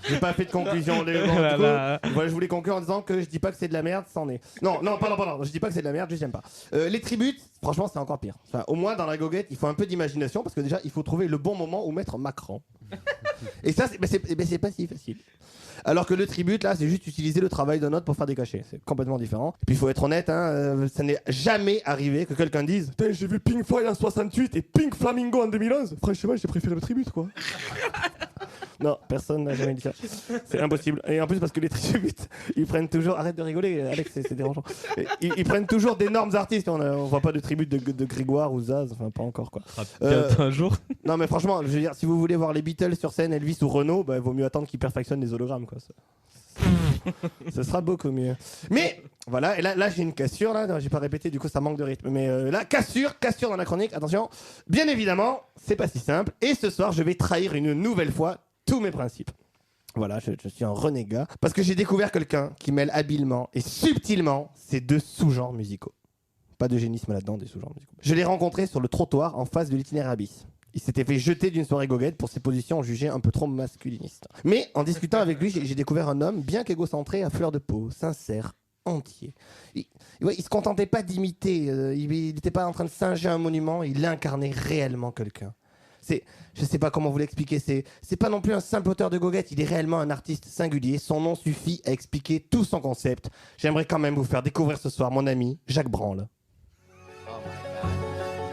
j'ai pas fait de conclusion. Voilà, je voulais conclure en disant que je dis pas que c'est de la merde, c'en est. Non, pardon, je dis pas que c'est de la merde, juste j'aime pas. Les tributes, franchement, c'est encore pire. Enfin, au moins dans la goguette, il faut un peu d'imagination parce que déjà, il faut trouver le bon moment où mettre Macron. Et ça, c'est pas si facile. Alors que le tribute, là, c'est juste utiliser le travail d'un autre pour faire des cachets. C'est complètement différent. Et puis il faut être honnête, ça n'est jamais arrivé que quelqu'un dise j'ai vu Pink Floyd en 68 et Pink Flamingo en 2011. Franchement, j'ai préféré le tribute, quoi. Non, personne n'a jamais dit ça. C'est impossible. Et en plus, parce que les tributes, ils prennent toujours. Arrête de rigoler, Alex, c'est dérangeant. Ils prennent toujours d'énormes artistes. On voit pas de tribute de Grégoire ou Zaz, enfin, pas encore, quoi. Un jour. Non, mais franchement, je veux dire, si vous voulez voir les Beatles sur scène, Elvis ou Renaud, bah, vaut mieux attendre qu'ils perfectionnent les hologrammes, quoi. Ça sera beaucoup mieux. Mais voilà, et là j'ai une cassure, là, j'ai pas répété, du coup ça manque de rythme. Mais là, cassure dans la chronique, attention. Bien évidemment, c'est pas si simple. Et ce soir, je vais trahir une nouvelle fois tous mes principes. Voilà, je suis un renégat. Parce que j'ai découvert quelqu'un qui mêle habilement et subtilement ces deux sous-genres musicaux. Pas d'eugénisme là-dedans, des sous-genres musicaux. Je l'ai rencontré sur le trottoir en face de l'itinéraire bis. Il s'était fait jeter d'une soirée goguette pour ses positions jugées un peu trop masculinistes. Mais en discutant avec lui, j'ai découvert un homme bien qu'égocentré, à fleur de peau, sincère, entier. Il se contentait pas d'imiter, il n'était pas en train de singer un monument, il incarnait réellement quelqu'un. Je sais pas comment vous l'expliquer, c'est pas non plus un simple auteur de goguette, il est réellement un artiste singulier, son nom suffit à expliquer tout son concept. J'aimerais quand même vous faire découvrir ce soir mon ami Jacques Branle.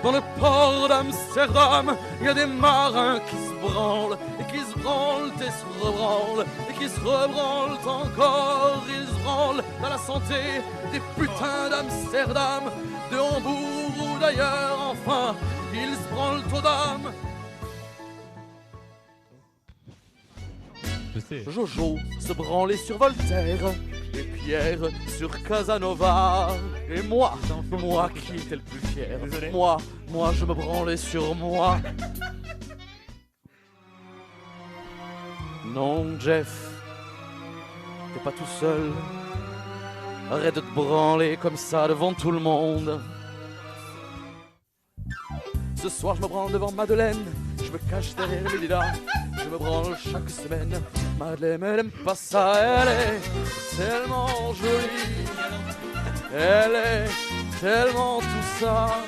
Dans le port d'Amsterdam, il y a des marins qui se branlent, et qui se branlent et se rebranlent, et qui se rebranlent encore, ils se branlent dans la santé des putains d'Amsterdam, de Hambourg ou d'ailleurs, enfin, ils se branlent aux dames. Jojo se branlait sur Voltaire, et Pierre sur Casanova. Et moi qui étais le plus fier. Moi, je me branlais sur moi. Non, Jeff, t'es pas tout seul. Arrête de te branler comme ça devant tout le monde. Ce soir, je me branle devant Madeleine. Je me cache derrière les lilas. Je me branle chaque semaine. Madeleine, elle aime pas ça. Elle est tellement jolie. Elle est tellement tout ça.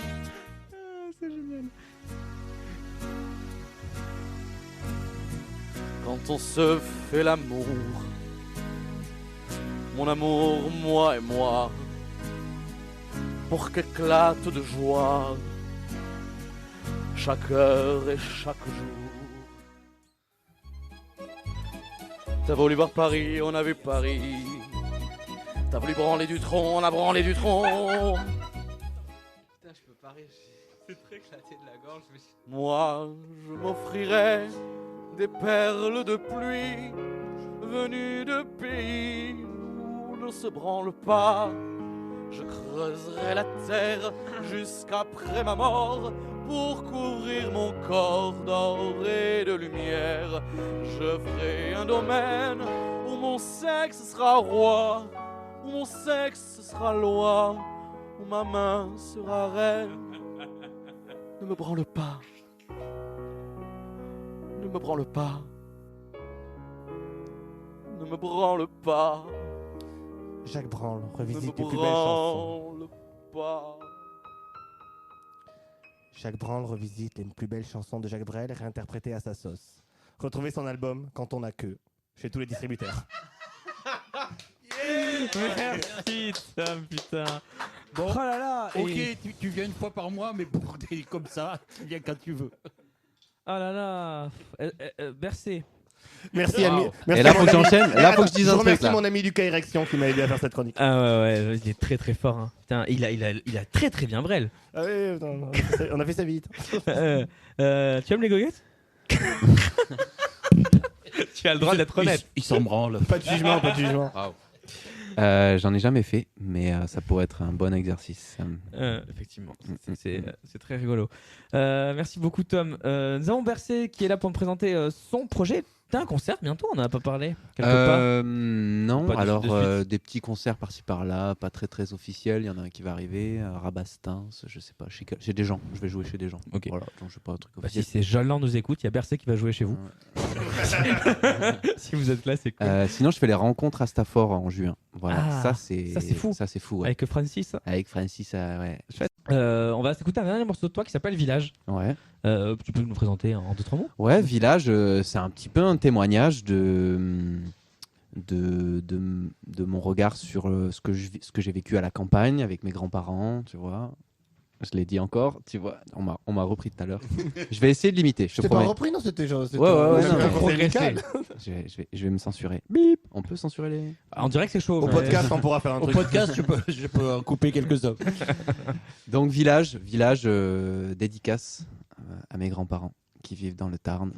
C'est génial. Quand on se fait l'amour, mon amour, moi et moi, pour qu'éclate de joie chaque heure et chaque jour. T'as voulu voir Paris, on a vu Paris. T'as voulu branler du tronc, on a branlé du tronc. Putain, je peux pas rire, c'est très éclaté de la gorge. Moi, je m'offrirais des perles de pluie venues de pays où ne se branle pas. Je creuserai la terre jusqu'après ma mort pour couvrir mon corps d'or et de lumière. Je ferai un domaine où mon sexe sera roi, où mon sexe sera loi, où ma main sera reine. Ne me branle pas. Ne me branle pas. Ne me branle pas. Jacques Branle revisite les Ne me plus belles chansons. branle pas. Jacques Branle revisite les plus belles chansons de Jacques Brel réinterprétées à sa sauce. Retrouvez son album Quand on a que chez tous les distributeurs. Merci Tom, putain. Bon, Oh là là. ok, Et- tu viens une fois par mois, mais pour des comme ça, tu viens quand tu veux. Oh là là. Bercé. Merci, Wow. ami. Merci Et là, à faut mon que ami. j'enchaîne. Là, faut que je dise un Je truc, remercie là. mon ami Lucas Erection qui m'a aidé à faire cette chronique. Ah ouais, il est très très fort. Hein. Putain, il a très très bien Brel. Ah oui, putain, on a fait ça vite. Tu aimes les goguettes? Tu as le droit d'être honnête. Il s'en branle. Pas de jugement, pas de jugement. J'en ai jamais fait, mais ça pourrait être un bon exercice. Effectivement, c'est très rigolo. Merci beaucoup Tom. Nous avons Bercé qui est là pour me présenter son projet T'as un concert bientôt, on en a pas parlé quelque part. Non, Pas de alors suite. des petits concerts par-ci par-là, pas très très officiels. Il y en a un qui va arriver, à Rabastins, je sais pas, chez des gens. Je vais jouer chez des gens. Ok. Voilà, donc je sais pas un truc Bah, si officiel. ces gens-là nous écoutent, il y a Bercé qui va jouer chez vous. Si vous êtes là, c'est cool. Sinon, je fais les rencontres à Stafford en juin. Voilà, Ah, ça c'est fou. Ça c'est fou. Ouais. Avec Francis. Avec Francis, ouais. On va s'écouter un dernier morceau de toi qui s'appelle Village. Ouais. Tu peux nous présenter en 2-3 mots? Ouais, Village, c'est un petit peu un témoignage de mon regard sur ce que j'ai vécu à la campagne avec mes grands-parents, tu vois. Je l'ai dit encore, tu vois. On m'a repris tout à l'heure. Je vais essayer de limiter, je te T'es pas promets. repris, non? C'était genre. Ouais, non, un mais- conseil amical. je vais me censurer. Bip. On peut censurer les. On dirait que c'est chaud. Au podcast, on pourra faire un Au truc. podcast, je peux en couper quelques-uns. Donc Village, dédicace à mes grands-parents qui vivent dans le Tarn.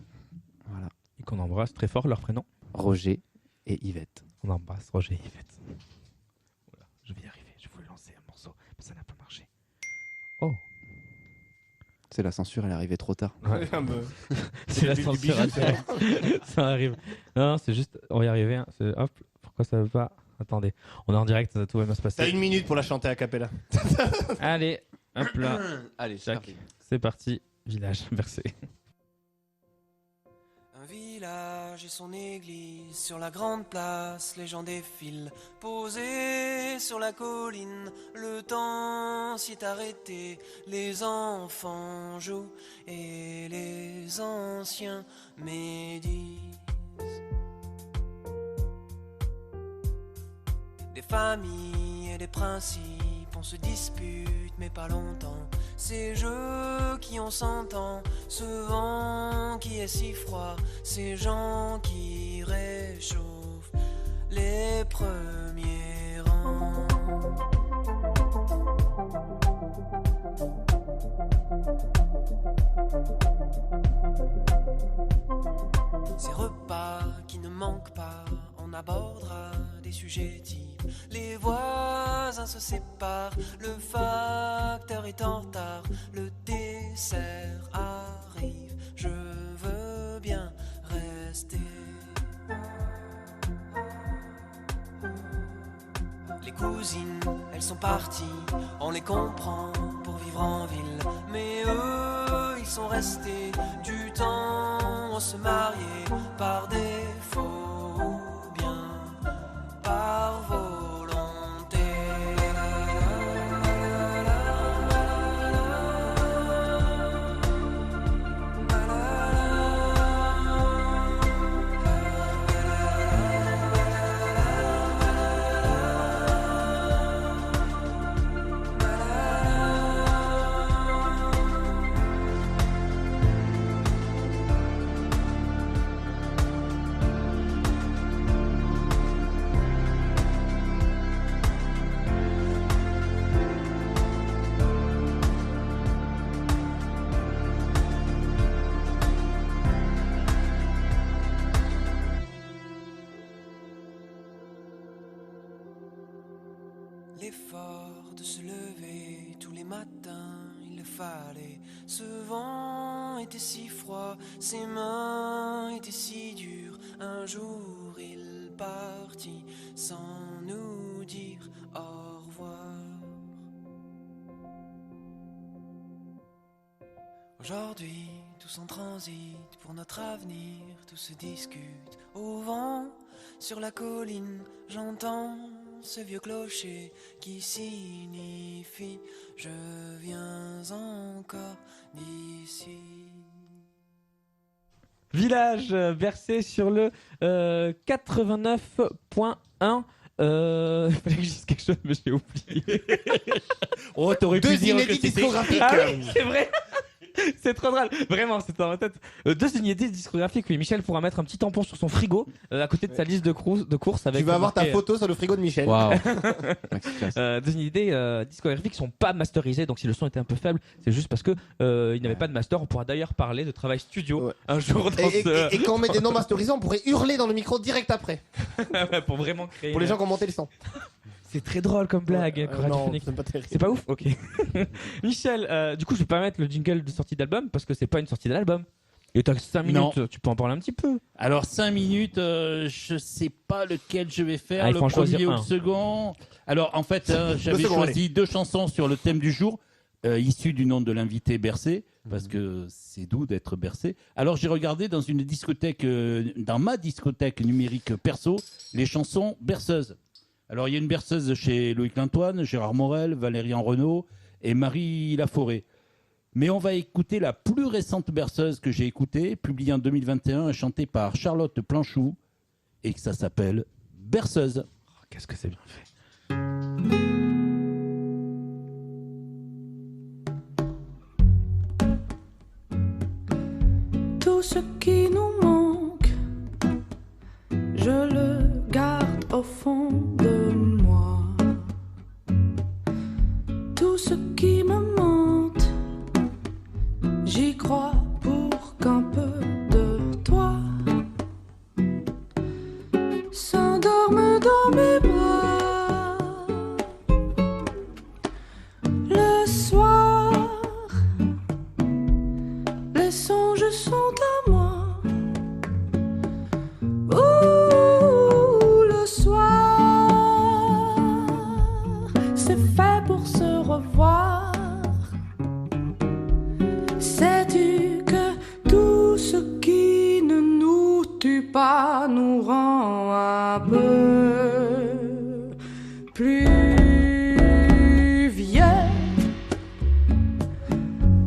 Voilà. Et qu'on embrasse très fort leur prénom. Roger et Yvette. On embrasse Roger et Yvette. Voilà, je vais y arriver. Je voulais lancer un morceau, mais ça n'a pas marché. Oh. C'est la censure, elle est arrivée trop tard. Ouais. C'est la Du censure. bijou, Ça arrive. Non, c'est juste, on va y arriver. Hein. Hop, pourquoi ça veut pas? Attendez, on est en direct, tout va bien se passer. T'as 1 minute pour la chanter a cappella. Allez, hop là. Allez, c'est parti. Village, versé. Un village et son église sur la grande place, les gens défilent, posés sur la colline, le temps s'y est arrêté, les enfants jouent et les anciens médisent. Des familles et des principes, on se dispute mais pas longtemps. Ces jeux qui on s'entend, ce vent qui est si froid, ces gens qui réchauffent les premiers rangs. Ces repas qui ne manquent pas, on abordera des sujets types. Les voisins se séparent, le facteur est en retard, le dessert arrive, je veux bien rester. Les cousines, elles sont parties, on les comprend pour vivre en ville, mais eux, ils sont restés du temps, on se mariait par défaut ou bien par volonté. L'effort de se lever tous les matins, il le fallait. Ce vent était si froid, ses mains étaient si dures. Un jour il partit sans nous dire au revoir. Aujourd'hui, tous en transit pour notre avenir, tout se discute. Au vent, sur la colline, j'entends ce vieux clocher qui signifie je viens encore d'ici. Village, versé sur le 89.1. Il fallait que je dise quelque chose, mais j'ai oublié. Oh, t'aurais pu Deux dire que inédits c'était... discographiques. Ah oui, c'est vrai. C'est trop drôle, vraiment, c'est dans ma tête. 2 inédits discographiques, oui. Michel pourra mettre un petit tampon sur son frigo à côté de sa liste de courses avec. Tu vas avoir ta marqué, photo sur le frigo de Michel. Waouh. 2 inédits discographiques qui sont pas masterisés, donc si le son était un peu faible, c'est juste parce que il n'avait pas de master. On pourra d'ailleurs parler de travail studio un jour dans Et quand on met des noms masterisés, on pourrait hurler dans le micro direct après. pour vraiment créer. Pour les gens qui ont monté le son. C'est très drôle comme blague. non, radiophonique. c'est pas terrible. C'est pas ouf. Ok. Michel, du coup, je vais pas mettre le jingle de sortie d'album parce que c'est pas une sortie d'album. Et t'as 5 minutes, Non. tu peux en parler un petit peu. Alors 5 minutes, je sais pas lequel je vais faire, Ah, il le faut en premier choisir ou le un. second. Alors en fait, j'avais second, choisi 2 chansons sur le thème du jour, issues du nom de l'invité Bercé, parce que c'est doux d'être bercé. Alors j'ai regardé dans une discothèque, dans ma discothèque numérique perso, les chansons berceuses. Alors il y a une berceuse chez Loïc Lantoine, Gérard Morel, Valérian Renaud et Marie Laforêt. Mais on va écouter la plus récente berceuse que j'ai écoutée, publiée en 2021 et chantée par Charlotte Planchou, et que ça s'appelle Berceuse. Oh, qu'est-ce que c'est bien fait. Tout ce qui nous manque, je le garde au fond de moi. Tout ce qui me mente, j'y crois pour qu'un peu de toi s'endorme dans mes bras. Le soir, les songes sont à moi. Ouh, le soir, c'est fait pour se revoir. Sais-tu que tout ce qui ne nous tue pas nous rend un peu plus vieux?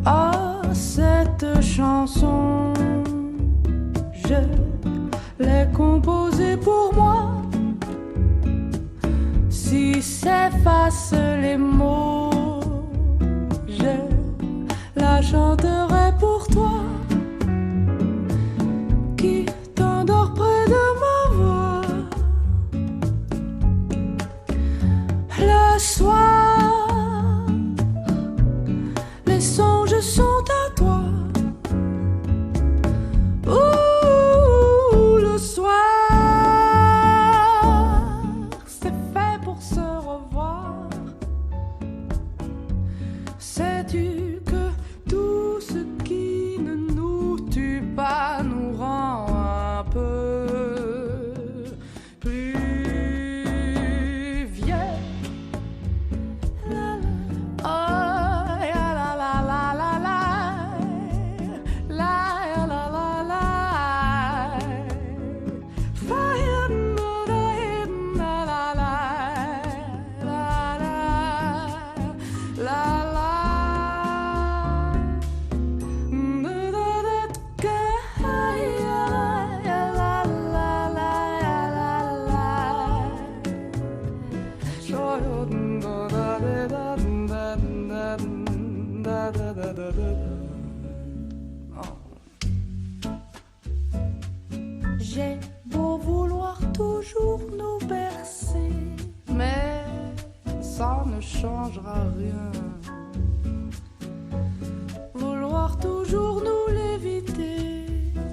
Ah, cette chanson, je l'ai composée pour moi. Si s'effacent les mots, je la chanterai pour toi, qui t'endors près de ma voix. Le soir, les songes sont à toi. Ouh, le soir, c'est fait pour se revoir. Sais-tu que tout ce qui ne nous tue pas nous rend un peu plus vieux? Oh, la la la la la la, la la la la, fire no la la la, la la la. J'ai beau vouloir toujours nous bercer, mais ça ne changera rien. Vouloir toujours nous l'éviter,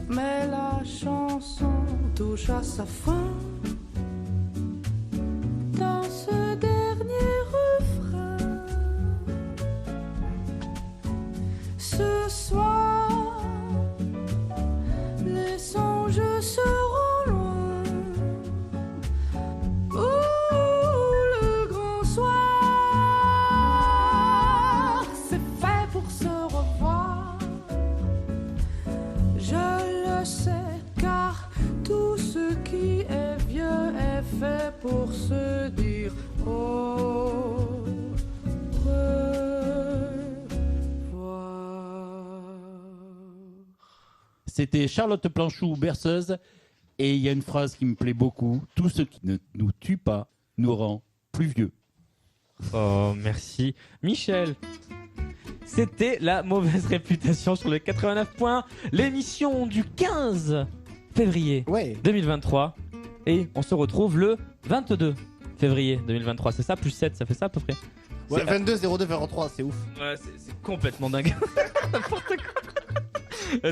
mais la chanson touche à sa fin. Dans ce dernier refrain, ce soir, les songes seront loin. Ouh, le grand soir, c'est fait pour se revoir. Je le sais, car tout ce qui est vieux est fait pour se dire au C'était Charlotte Planchou, berceuse. Et il y a une phrase qui me plaît beaucoup. Tout ce qui ne nous tue pas nous rend plus vieux. Oh, merci. Michel, c'était la mauvaise réputation sur le 89 points. L'émission du 15 février 2023. Et on se retrouve le 22 février 2023. C'est ça, plus 7, ça fait ça à peu près? Ouais, 22-02-03, c'est ouf. Ouais, c'est complètement dingue. N'importe quoi.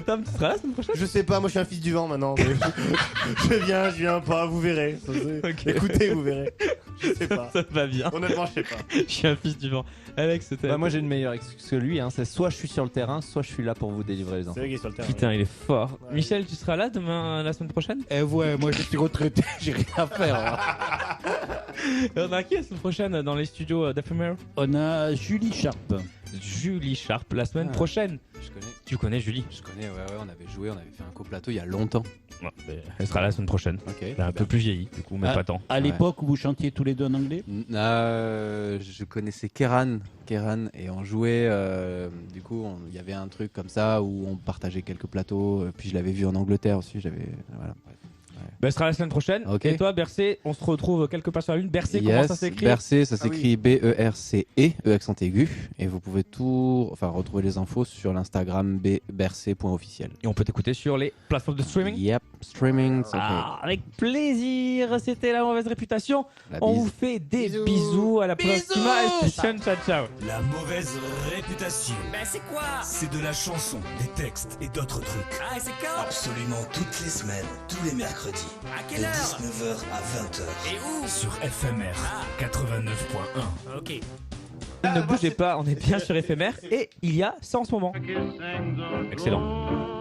Tom, tu seras là la semaine prochaine? Je sais pas, moi je suis un fils du vent maintenant. Je viens pas, vous verrez. Ok. Écoutez, vous verrez. Je sais pas. Ça va bien. Honnêtement, je sais pas. Je suis un fils du vent. Alex, c'était. Bah, moi j'ai une meilleure excuse que lui, hein. C'est soit je suis sur le terrain, soit je suis là pour vous délivrer les infos. C'est vrai qu'il est sur le terrain. Putain, il est fort. Michel, tu seras là demain, la semaine prochaine? Ouais, moi je suis retraité, j'ai rien à faire. On a qui la semaine prochaine dans les studios d'Ephemer? On a Julie Sharp. Julie Sharp la semaine prochaine. Je connais. Tu connais Julie? Je connais, ouais, on avait joué, on avait fait un coplateau il y a longtemps. Elle sera là la semaine prochaine. Ok. Elle est un peu plus vieillie, du coup, mais pas tant. À l'époque où vous chantiez tous les deux en anglais? Je connaissais Keran, et on jouait. Du coup, il y avait un truc comme ça où on partageait quelques plateaux. Puis je l'avais vu en Angleterre aussi. Voilà. Bref. Bah, elle sera la semaine prochaine. Ok. Et toi, Bercé, on se retrouve quelque part sur la lune. Bercé, Yes, comment ça s'écrit? Bercé, ça s'écrit B-E-R-C-E, E accent aigu. Et vous pouvez retrouver les infos sur l'Instagram bercé.officiel. Et on peut t'écouter sur les plateformes de streaming? Yep, streaming. Avec plaisir. C'était La Mauvaise Réputation. On bise. vous fait des bisous. À la prochaine. Ciao, ciao. La Mauvaise Réputation. Ben c'est quoi? C'est de la chanson, des textes et d'autres trucs. Ah, et c'est quand? Absolument toutes les semaines, tous les mercredis. À quelle heure? De 19h à 20h. Et où? Sur FMR 89.1. Ok. Ne bougez pas, on est bien sur éphémère et il y a ça en ce moment. Excellent.